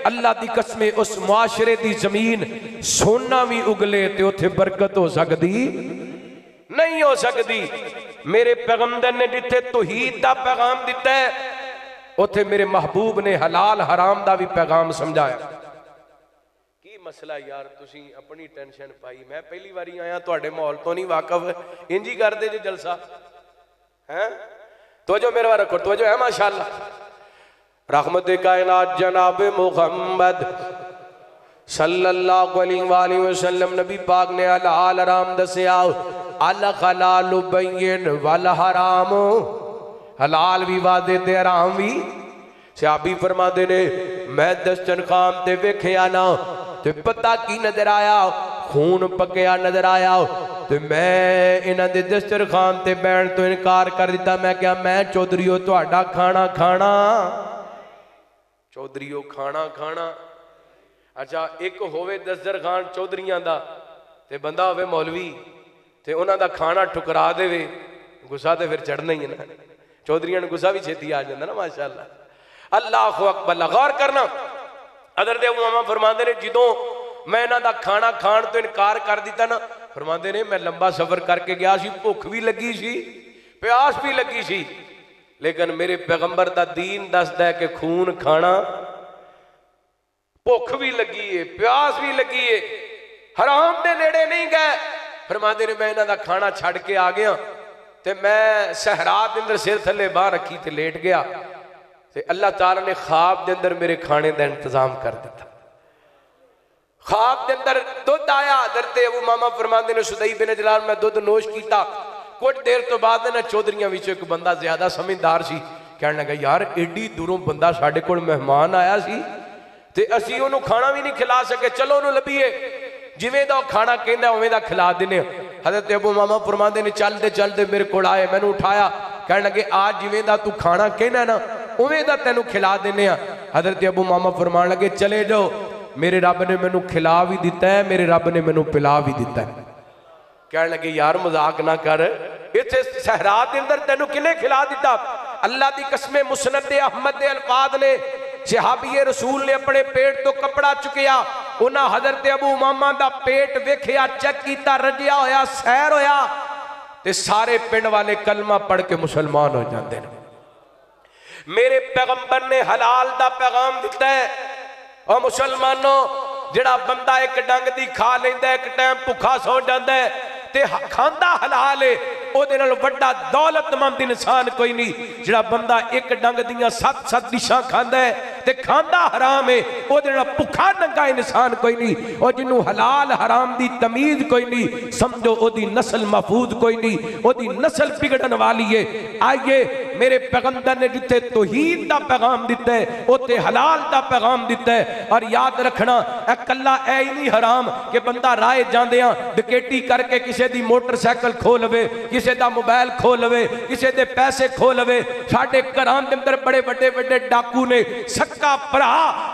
अल्लाह की कसम उस मुआशरे की जमीन सोना भी उगले ते उथे बरकत हो सकती नहीं हो सकती। मेरे पैगंबर ने जिथे तौहीद का पैगाम दिता है, उथे मेरे महबूब ने हलाल हराम का भी पैगाम समझाया। की मसला यार, तुसी अपनी टेंशन पाई, मैं पहली बारी आया, तुहाडे माहौल तो नहीं वाकफ, इंज ही करदे जे जलसा है। तो जो मेरे रखो तो जो है माशाअल्लाह। रहमत कायनात जनाब मुहम्मद सल्लल्लाहु अलैहि वसल्लम नबी पाक ने हलाल हराम दसिया, अल हलाल बैयिन वल हराम, हलाल भी वादे ते हराम भी। सहाबी फरमाते ने मैं दस्तरखान ते वेखिया ना ते पता की नजर आया, खून पकिया नजर आया, ते मैं इन्हां दे दस्तरखान ते बैठ तो इनकार कर दिता। मैं क्या मैं चौधरीओ तुहाडा खाना खाना, चौधरीओ खाना खाना। अच्छा एक होवे दस्तरखान चौधरीआं दा ते बंदा होवे मौलवी ते उन्हां दा खाना ठुकरा देवे, गुस्सा ते फिर चढ़ना ही है ना। चौधरीआं नूं गुस्सा भी छेती आ जांदा ना माशाअल्लाह। अल्लाहु अकबर। गौर करना, हज़रत अबू उमामा फरमाते ने जदों मैं इन्हां दा खाना खाण तो इनकार कर दिता ना, फरमाते ने मैं लंबा सफर करके गया सी, भुख भी लगी सी, प्यास भी लगी सी, लेकिन मेरे पैगंबर दा दीन दसदा है कि खून खाना, भुख भी लगी है, प्यास भी लगी है, हराम दे नेड़े नहीं गए। फरमाते ने मैं इन्हां दा खाना छड़ के आ गया ते मैं सहरा दे अंदर सिर थले बाह रखी ते लेट गया, ते अल्लाह ताला ने ख्वाब दे अंदर मेरे खाने का इंतजाम कर दिता। ख्वाब के अंदर दुध आया। हज़रत अबू उमामा फरमाते ने सुदई बिन जलाल मैं दुध नोश किया, कुछ देर तो बाद इन्हां चौधरीआं विचों एक बंदा ज्यादा समझदार सी, कहने लगा यार एडी दूरों बंदा साडे कोल मेहमान आया सी ते असीं उहनूं खाना भी नहीं खिला सके, चलो उहनूं लभीए, जिवें दा खाना कहंदा उवें दा खिला दिने। हज़रत अबू उमामा फरमाते ने चलते चलते मेरे कोल आए, मैनूं उठाया, कहने लगे आज जिवें दा तू खाना कहना ना उवें दा तैनूं खिला दिने आ। हज़रत अबू उमामा फरमान लगे चले जाओ, मेरे रब ने मैनू खिला भी दिता है, मेरे रब ने मैनू पिला भी दिता है। कहने लगे यार मजाक ना कर, इत्थे सहरा दे अंदर तैनू किने खिला दिता? अल्लाह दी कसम मुसनद अहमद दे अल्फाज ने, सहाबी रसूल ने अपने पेट तो कपड़ा चुकिया, उन्हां हज़रत अबू उमामा दा पेट वेखिया, चेक कीता, रजिया होया, सैर होया, ते सारे पिंड वाले कलमा पढ़ के मुसलमान हो जाते हैं। मेरे पैगंबर ने हलाल दा पैगाम दिता है। और मुसलमानों जिहड़ा बंदा एक डंग दी खा लैंदा, एक टाइम भुखा सौ जांदा है ते खांदा हलाल है, ਉਹਦੇ ਨਾਲ ਵੱਡਾ ਦੌਲਤਮੰਦ इंसान कोई नहीं। जिहड़ा बंदा एक डंग दियां 7-7 डिशां खांदा है ते खांदा हराम है ओदे नाल भुखा नंगा इंसान कोई नहीं और जिन्हों हलाल हराम दी तमीज कोई नहीं समझो ओदी नस्ल महफूज कोई नहीं ओदी नस्ल बिगड़न वाली है। आइए मेरे पैगंबर ने जिथे तौहीद दा पैगाम दिता है उथे हलाल दा पैगाम दिता है। और याद रखना कला ऐ ही नहीं हराम कि बंदा राह जांदियां डकैती करके किसी दी मोटरसाइकिल खो लवे किसी दा मोबाइल खो लवे किसी दे पैसे खो लवे। साडे घरां दे अंदर बड़े बड़े बड़े डाकू ने सक्का भरा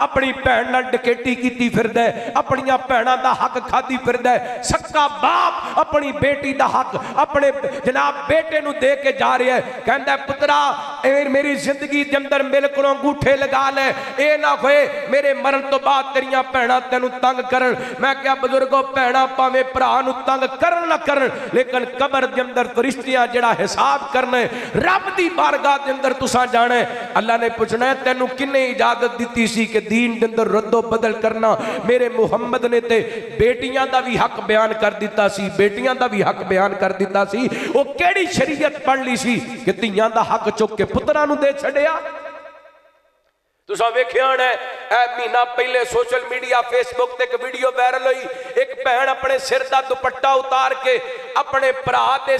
अपनी भैन नाल डकैती कीती फिरदा है अपनियां भैणां दा हक खादी फिरदा है। सक्का बाप अपनी बेटी दा हक अपने जनाब बेटे नूं दे के जा रहा है कहंदा पुत्रा मेरी जिंदगी के अंदर मेरे को अंगूठे लगा ले ये ना होए मेरे मरण तो बाद तेरिया भैणां तेनू तंग करन। मैं क्या बुजुर्गो भैणां भावें भरा नूं तंग करन ना करन लेकिन कबर के अंदर फरिश्तियां जिहड़ा हिसाब करना है रब दी बारगाह के अंदर तुसां जाना है। अल्लाह ने पूछना है तेनू किन्ने इजाजत दी सी कि दीन के अंदर रद्दो बदल करना। मेरे मुहम्मद ने ते बेटियां दा भी हक बयान कर दिता सी बेटियां दा भी हक बयान कर दिता सी। वो केड़ी शरीयत पढ़ ली सी कि धीयां दा हक चुक के पुत्रां नूं दे छड़िया। तुसां वेखिया होना है महीना पहले सोशल मीडिया फेसबुक ते एक वीडियो वायरल हुई एक भैन अपने सिर दा दुपट्टा उतार के अपने भरा दे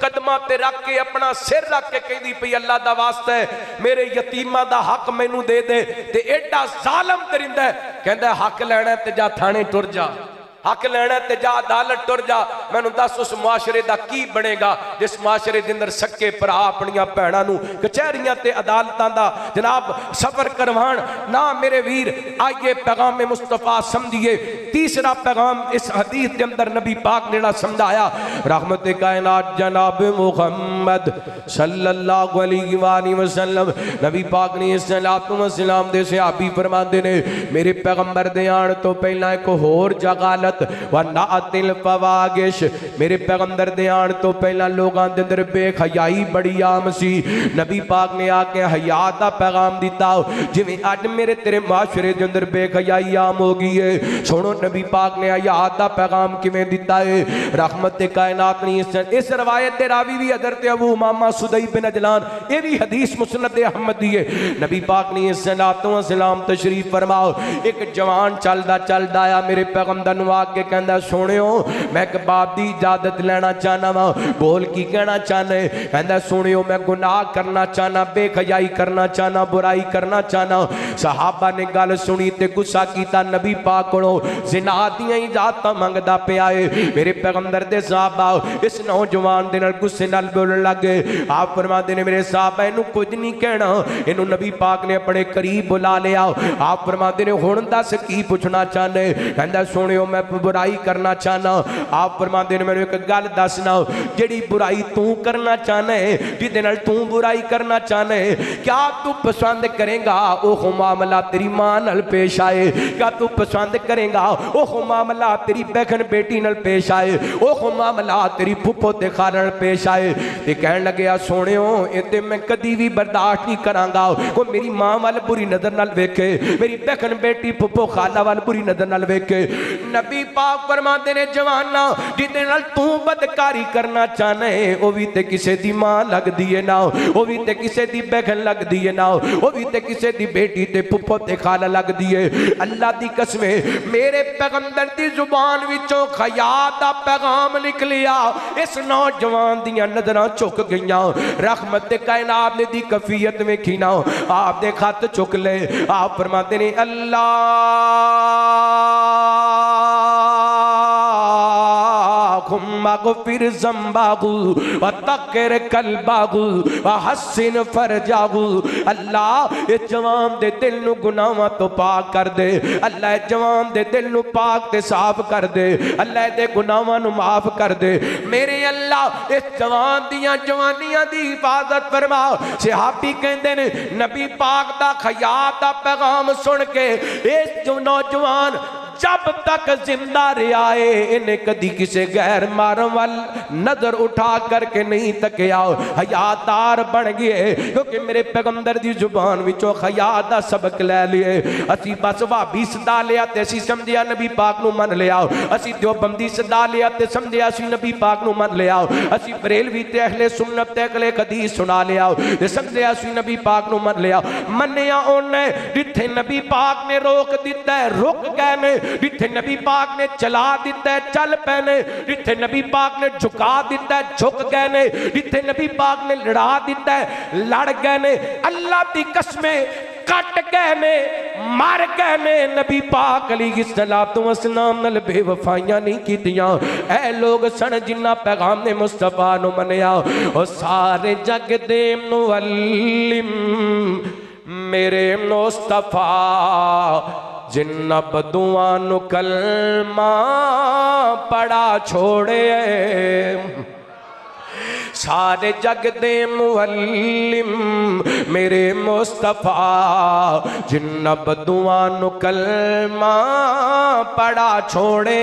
कदमां ते रख के अपना सिर रख के कहदी पई अल्लाह दा वास्ता है मेरे यतीमां दा हक मैनू दे दे। ते एडा जालम दरिंदा है कहंदा हक लैना ते जा थाने टुर जा हक लैना ते जा अदालत टुर जा। मैनू दस उस मुआशरे दा की बनेगा जिस मुआशरे दे अंदर सक्के भरा अपनियां भैणां नूं कचहरियां ते अदालतां दा जनाब सफर करवाण ना। मेरे वीर आइए पैगाम मुस्तफा समझिए। तीसरा पैगाम इस हदीस के अंदर नबी पाक ने समझाया रहमत कायनात जनाब मुहम्मद सल्लल्लाहु अलैहि वसल्लम नबी पाक ने सलातो व सलाम दे सहाबी फरमांदे ने मेरे पैगंबर दे आण तो पहला एक होर जगह मेरे पैगंबर दे आण तो पहला लोगों के अंदर बेखयाई बड़ी आम सी। नबी पाक ने आके हया दा पैगाम दिता जिवें अज मेरे तेरे माशरे के अंदर बेखयाई आम हो गई है। सुनो नबी पाक ने हया दा पैगाम किवें दिता है। रहमत कायनात ने इस रवायत के रावी भी हज़रत अबू उमामा सुदई बिन अजलान ये भी हदीस मुस्नद अहमदी है। नबी पाक ने सलातो व सलाम तशरीफ फरमाओ एक जवान चलदा आया मेरे पैगंबर के कहंदा सुनियो मैं एक बाप की इजाजत लेना चाहना वा। बोल की कहना चाहना है कहंदा सुनियो मैं गुनाह करना चाहना बेखयाई करना चाहना बुराई करना चाहना। सहाबा ने गल सुनी ते गुस्सा कीता नबी पाक कोलों ज़िना दियां इजाजतां मंगदा पिया है। मेरे पैगंबर दे सहाबा इस नौजवान दे नाल गुस्से नाल बोलण लगे। आप फरमाते ने मेरे सहाबा इनू कुछ नहीं कहना इनू नबी पाक ने अपने करीब बुला लिया। आप फरमाते ने हुण दस की पुछना चाहने कहंदा सुनियो मैं बुराई करना चाहना। आप फरमाते ने मैनू एक गल दसना जिहड़ी बुराई तू करना चाहना है जिहदे नाल तू बुराई करना चाहना है क्या तू पसंद करेगा ओह मामला तेरी मां नाल पेश आए क्या तू पसंद करेगा ओह मामला तेरी बहन बेटी नाल पेश आए ओह मामला तेरी फुफो ते खाल नाल पेश आए। ते कहण लगे सोनियो इह मैं कदी भी बर्दाश्त नहीं करांगा कोई मेरी मां वाल बुरी नज़र नाल वेखे मेरी बहन बेटी फुफो खाला वाल बुरी नज़र नाल वेखे। नबी पाक फरमाते ने जवाना जिहदे नाल तू बदकारी करना चाहना है वह भी ते किसे दी मां लगदी है ना वह भी ते किसे दी बहन लगदी है ना वह भी ते किसे दी बेटी ते फुफो ते खाला लगदी है। अल्लाह दी कसम मेरे पैगंबर दी जुबान विचों खया दा पैगाम निकलिया इस नौजवान दियां नजरां झुक गईयां। रहमत कायनात ने दी कफियत वेखी ना आप दे खत चुक ले। आप फरमाते ने अल्लाह मगफिर ज़ंबाहु व तक़िर कल्बाहु व हस्सिन फरजाहु। अल्लाह इस जवान दे दिल नू गुनाहां तो पाक कर दे। अल्लाह इस जवान दे दिल नू पाक ते साफ कर दे। अल्लाह दे गुनाहां नू माफ कर दे। मेरे अल्लाह इस जवान दियां जवानियां दी हिफाजत फरमा। सहाबी कहंदे ने नबी पाक दा खया दा पैगाम सुन के इस जो नौजवान जब जब तक जिंदा रहा है इन्हें कदी किसी गैर मारन वाल नजर उठा करके नहीं तकिया। हयादार बन गए क्योंकि मेरे पैगंबर दी जुबान विचों हया दा सबक ले लिए। असी बस भाभी सदा लिया ते असी समझिया नबी पाक नू मन लिया, असी देवबंदी सदा लिया ते समझिया असी नबी पाक नू मन लिया, असी बरेलवी ते अहले सुन्नत ते अगले हदीस सुना लिया ते समझिया असी नबी पाक नू मन लिया। मन्निया उन्हें जिथे नबी पाक ने रोक दिता है रुक गए ने, जिथे नबी पाक ने चला दिता है चल पे ने, जिथे नबी पाक ने झुका दिता है झुक गए ने, जिथे नबी पाक ने लड़ा दिता है लड़ गए ने। अल्लाह दी कसमें कट गए ने, मर गए ने। नबी पाक अलैहिस्सलातु वस्सलाम नाल बेवफाइयां नहीं कीतियां। ऐ लोग सन जिन्ना पैगाम ने मुस्तफा नु मनिया। ओ सारे जग दे मुअल्लिम मेरे मुस्तफा, जिन्ना बदुआ नु कलमा पड़ा छोड़े। सारे जग दे मुअल्लिम मेरे मुस्तफा, जिन्ना बदुआ नु कलमा पड़ा छोड़े।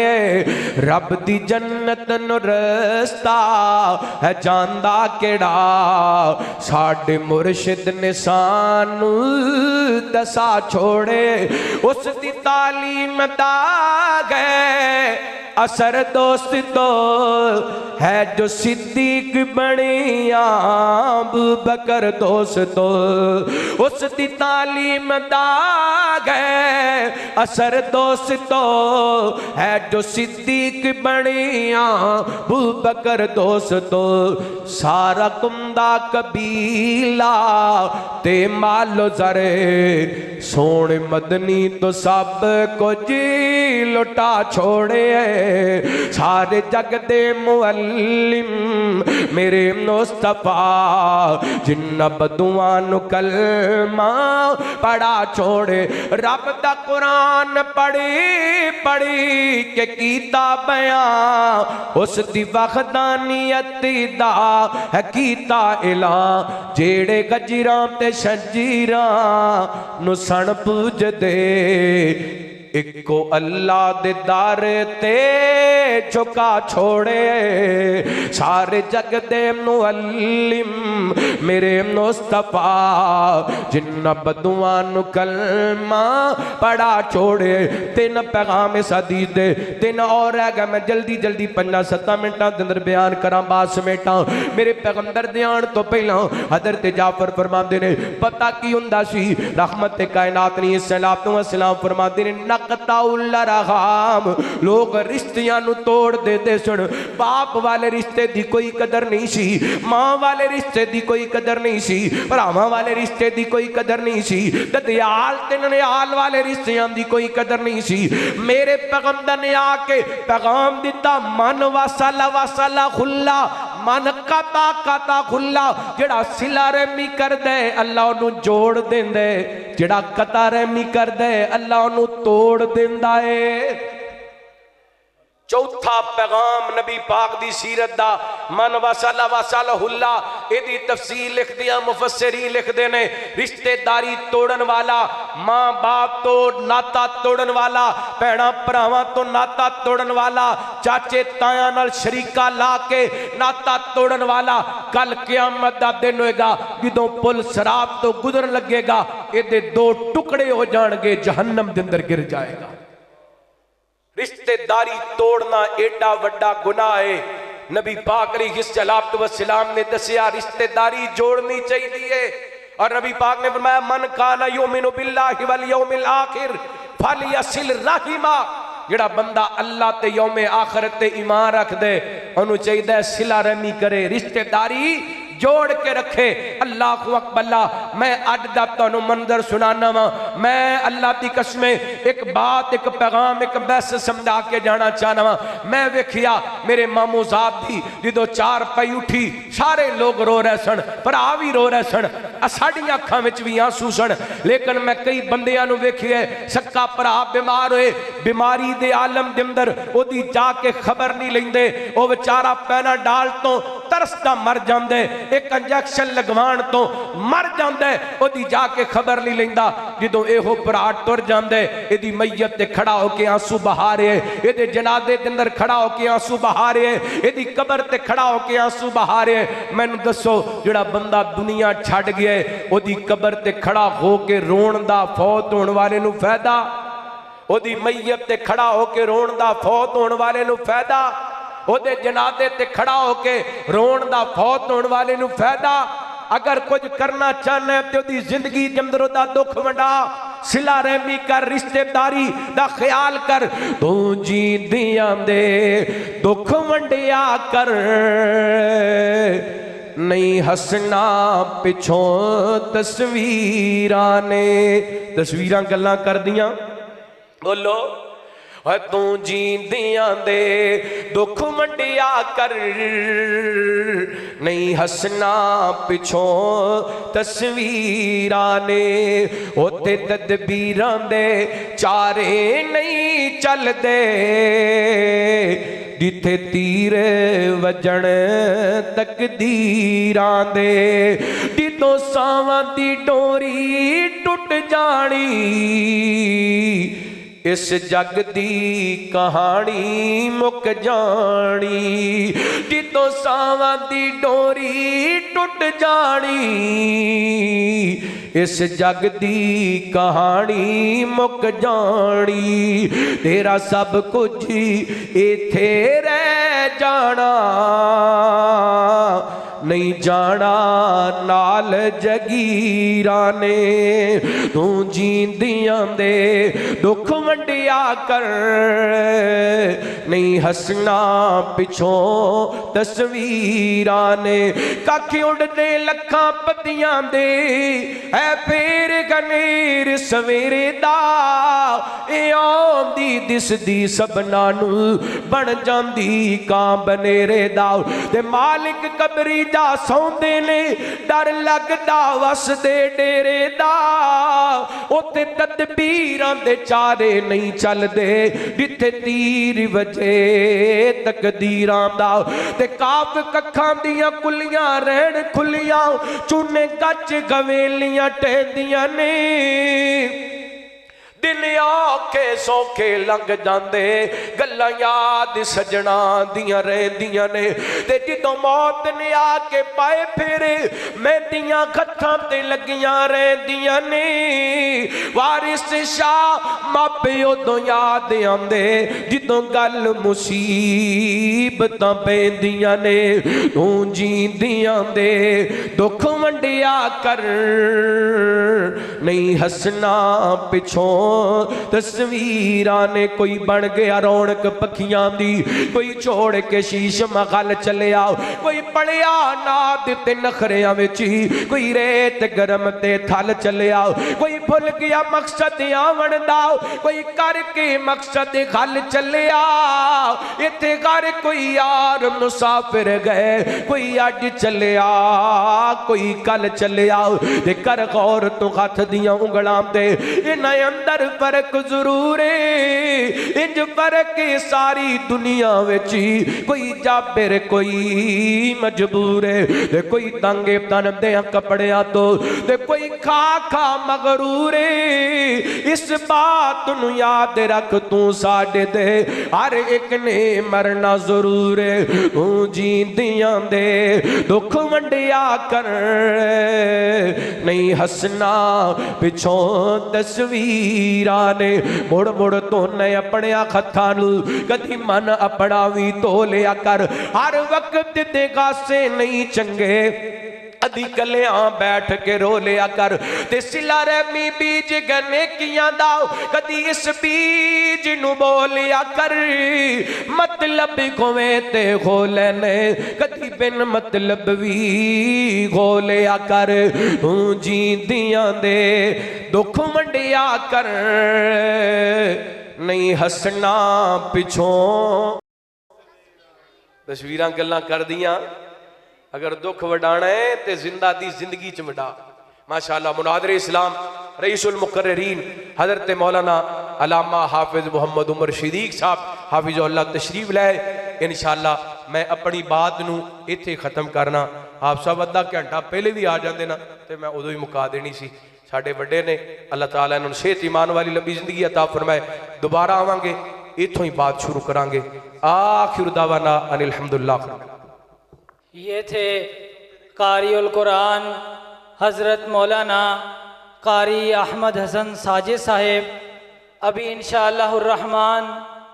रब दी जन्नत नु रस्ता है जानदा केड़ा, साडे मुर्शिद ने सानू दसा छोड़े। उस दी तालीम दा गए असर दोस्त तो है जो सिद्दीक बनिया अबू बकर दोस्तो। उस दी तालीम दा गए असर दोस्तो है जो सिद्दीक बनिया अबू बकर दोस्तो। सारा कुंदा कबीला ते मालो जरे, सोने मदनी तो सब कुछ लुटा छोड़े। सारे जग दे मुअल्लिम मेरे मुस्तफा, जिन्ना बदुआ नु कलमा पड़ा छोड़े। रब दा कुरान पढ़ी पढ़ी के कीता बयां, उस दी वहदानियत दा है कीता इला। जेड़े गजरां ते शजीरां नु सन पूजदे, इको अल्लाह दे दर ते झुका छोड़े। सारे जग दे मुअल्लिम मेरे मुस्तफा, जिन्ना बदुआ नु कलमा पड़ा छोड़े। तीन पैगाम इस हदीस दे, तीन और रह गए। मैं जल्दी जल्दी 5-7 मिनटां दे अंदर बयान करा बात समेटा। मेरे पैगंबर दे आण तो पहला हजरत जाफर फरमाते ने पता की हुंदा सी। रहमत कायनात ने सलातो सलाम फरमाते ने नकताउल्लरहाम, लोग रिश्तियां नु तोड़ देते सन। बाप वाले रिश्ते दी कोई कदर नहीं सी, मां वाले रिश्ते दी कोई कदर नहीं सी, भरावां वाले रिश्ते दी कोई कदर नहीं सी, ददियाल ते ननियाल वाले रिश्तियां दी कोई कदर नहीं सी। मेरे पैगंबर ने आके पैगाम दिता, मन वसला वसला खुल्ला, मन काता काता खुल्ला। जेड़ा सिला रहमी कर दे अल्लाह ओनू जोड़ देंदे, जेड़ा कता रहमी कर दे अल्लाह ओनू तोड़ देंदा है। चौथा पैगाम नबी पाक दी सीरत दा, मन वसला वसल हुल्ला। इहदी तफसील लिख दिया मुफस्सिरीन लिखदे ने, रिश्तेदारी तोड़न वाला, मां बाप तो नाता तोड़न वाला, भैणा भरावां तो नाता तोड़न वाला, चाचे ताया नाल शरीका ला के नाता तोड़न वाला, कल क़यामत दा दिन होएगा जदों पुल सराब तो गुजरन लगेगा, इहदे 2 टुकड़े हो जाणगे, जहन्नम दे अंदर गिर जाएगा। रिश्तेदारी तोड़ना एडा वड्डा गुनाह है। नबी पाक अलैहिस्सलातु वस्सलाम ने दसिया रिश्तेदारी जोड़नी चाहिए। और नबी पाक ने फरमाया मन काना युमिनु बिल्लाहि वल यौमिल आखिर फलयसिल रहिमा। जेड़ा बंदा अल्लाह ते यौमे आखिरत ते ईमान रख दे ओनू चाहिए सिला रहमी करे, रिश्तेदारी जोड़ के रखे। अल्लाहु अकबर। मैं अज दा तुहानू मंजर सुनाना वा। मैं अल्लाह दी कसमें एक बात, एक पैगाम, एक मैसेज समझा के जाना चाहना वा। मैं वेखिया मेरे मामू साहब दी जदों 4 पई उठी, सारे लोग रो रहे सन, भरा भी रो रहे सन, साडियां अखां विच भी आंसू सन। लेकिन मैं कई बंदियां नू वेखिए, सक्का भरा बीमार होए, बीमारी दे आलम दे अंदर ओदी जाके खबर नहीं लेंदे, ओ बेचारा पैना डाल तो तरसदा मर जांदा है, एक इंजैक्शन लगवाण तो मर जांदा है, ओदी जाके खबर नहीं लैंदा। जदों इहो भरा तुर जांदा है, इहदी मैयत ते खड़ा होके आंसू बहा रहे, इहदे जनाजे दे अंदर खड़ा होके आंसू बहा रहे, इहदी कबर ते खड़ा होके आंसू बहा रहे। मैनूं दसो जिहड़ा बंदा दुनिया छड्ड गया है, ओदी कबर ते खड़ा होके रोण दा फौत होण वाले नूं फायदा, ओदी मैयत ते खड़ा होके रोण दा फौत होण वाले नूं फायदा, ओदे जनाजे ते खड़ा होके रोण दा फौत होण वाले नूं फायदा। अगर कुछ करना चाहना है तो ओदी जिंदगी दे अंदर ओदा दुख वंडा, सिला रहमी कर, रिश्तेदारी दा ख्याल कर। तू जींदियां दे दुख वंडिया कर, नहीं हसना पिछों तस्वीरां ने। तस्वीरां गल्लां कर दियां, बोलो तू जींदियां दे दुख वंडिया कर, नहीं हसना पिछों तस्वीरां ने। ओते तदबीरां दे चारे नहीं चलदे, जिथे तीर वजण तकदीरां दे। जितों सावां दी डोरी टुट जानी, इस जग दी कहानी मुक जानी। जितों सावां दी डोरी टुट जानी, इस जग दी कहानी मुक जानी। तेरा सब कुछ इथे रह जाना, नहीं जाना नाल जगीरां ने। तू जींदियां दे दुख वंडिया कर, नहीं हसना पिछों तस्वीरां ने। कख उड़दे लखां पत्तियां दे ऐ फेर गनेर सवेरे दा, ए आंदी दिसदी सबना नूं बन जांदी कां बनेरे दा। ते मालिक कबरी जा सौंदे ने, डर लगदा वसदे डेरे दा। उत्ते तदबीरां दे चारे नहीं चलदे, जिथे तीर वजे तकदीरां दा। ते काफ कखां दियां कुलियां रहन खुलियां, चूने गच गवेलियां टहदियां ने। दिन औखे सौखे लंघ जांदे, गल्लां याद सजना दियां रहंदियां ने। ते जिदों मौत ने आके पाए फेरे, मेहदियां हत्थां ते लगियां रहंदियां ने। वारिस शाह मापे उदों याद आंदे, जिदों गल मुसीबतां पैंदियां ने। तू जींदियां दे दुख वंडिया कर, नहीं हसना पिछों तस्वीरां ने। कोई बन गया रौनक पखियां दी, कोई छोड़ के शीश महल चलिया, कोई पड़िया नाद ते नखरियां विच, कोई रेत गरम ते थल चलिया, कोई भुल गया मकसद आवन दा, कोई करके मकसद गल चलिया। इत्थे घर कोई यार मुसाफिर गए, कोई अज चलिया कोई कल चलिया। ते कर गौर तू हथ दियां उंगलां ते, इन्हां अंदर फर्क जरूर है। इंज फर्क सारी दुनिया विच, कोई जाबिर कोई मजबूर है। ते कोई तंगे तन दे कपड़िया तो, ते कोई खा खा मगरूर है। इस बात नू याद रख तू साडे दे हर एक ने मरना जरूर है। तू जींदियां दे दुख वंडिया कर, नहीं हसना पिछों तस्वीरां ने। मुड़ मुड़ धोने अपने हत्थां नूं, कदी मन अपना भी धो लिया कर। हर वक्त ते गासे नहीं चंगे, अधी कलियां बैठ के रो लिया कर। ते सिला रहमी बीज गने कियां दा, कदी इस बीज नू बोलिया कर। मतलब खोवे ते खो लेने, कदी बिन मतलब भी खो लिया कर। तू जींदियां दे दुख वंडिया कर, नहीं हसना पिछों। तस्वीरां गल्लां कर दियां, अगर दुख वडाना है तो जिंदा दी जिंदगी च वडा। माशाअल्लाह मुनादिर इस्लाम रईसुल मुकर्ररीन हजरत मौलाना अल्लामा हाफिज मोहम्मद उमर शरीक साहब हाफिज़ुल्लाह तशरीफ लाए। इंशाअल्लाह मैं अपनी बात नूं इत्थे ख़त्म करना। आप सब अद्धा घंटा पहले भी आ जाते ना तो मैं उदों ही मुका देनी सी। साडे वड्डे ने, अल्लाह ताला इन्होंने सेहत ईमान वाली लंबी जिंदगी अता फरमाए। दोबारा आवांगे, इत्थों ही बात शुरू करांगे। आखिर दावाना अनिल हम्दुलिल्लाह। ये थे कारिउल कुरान हज़रत मौलाना कारी अहमद हसन साजिद साहेब। अभी इंशाअल्लाहुर रहमान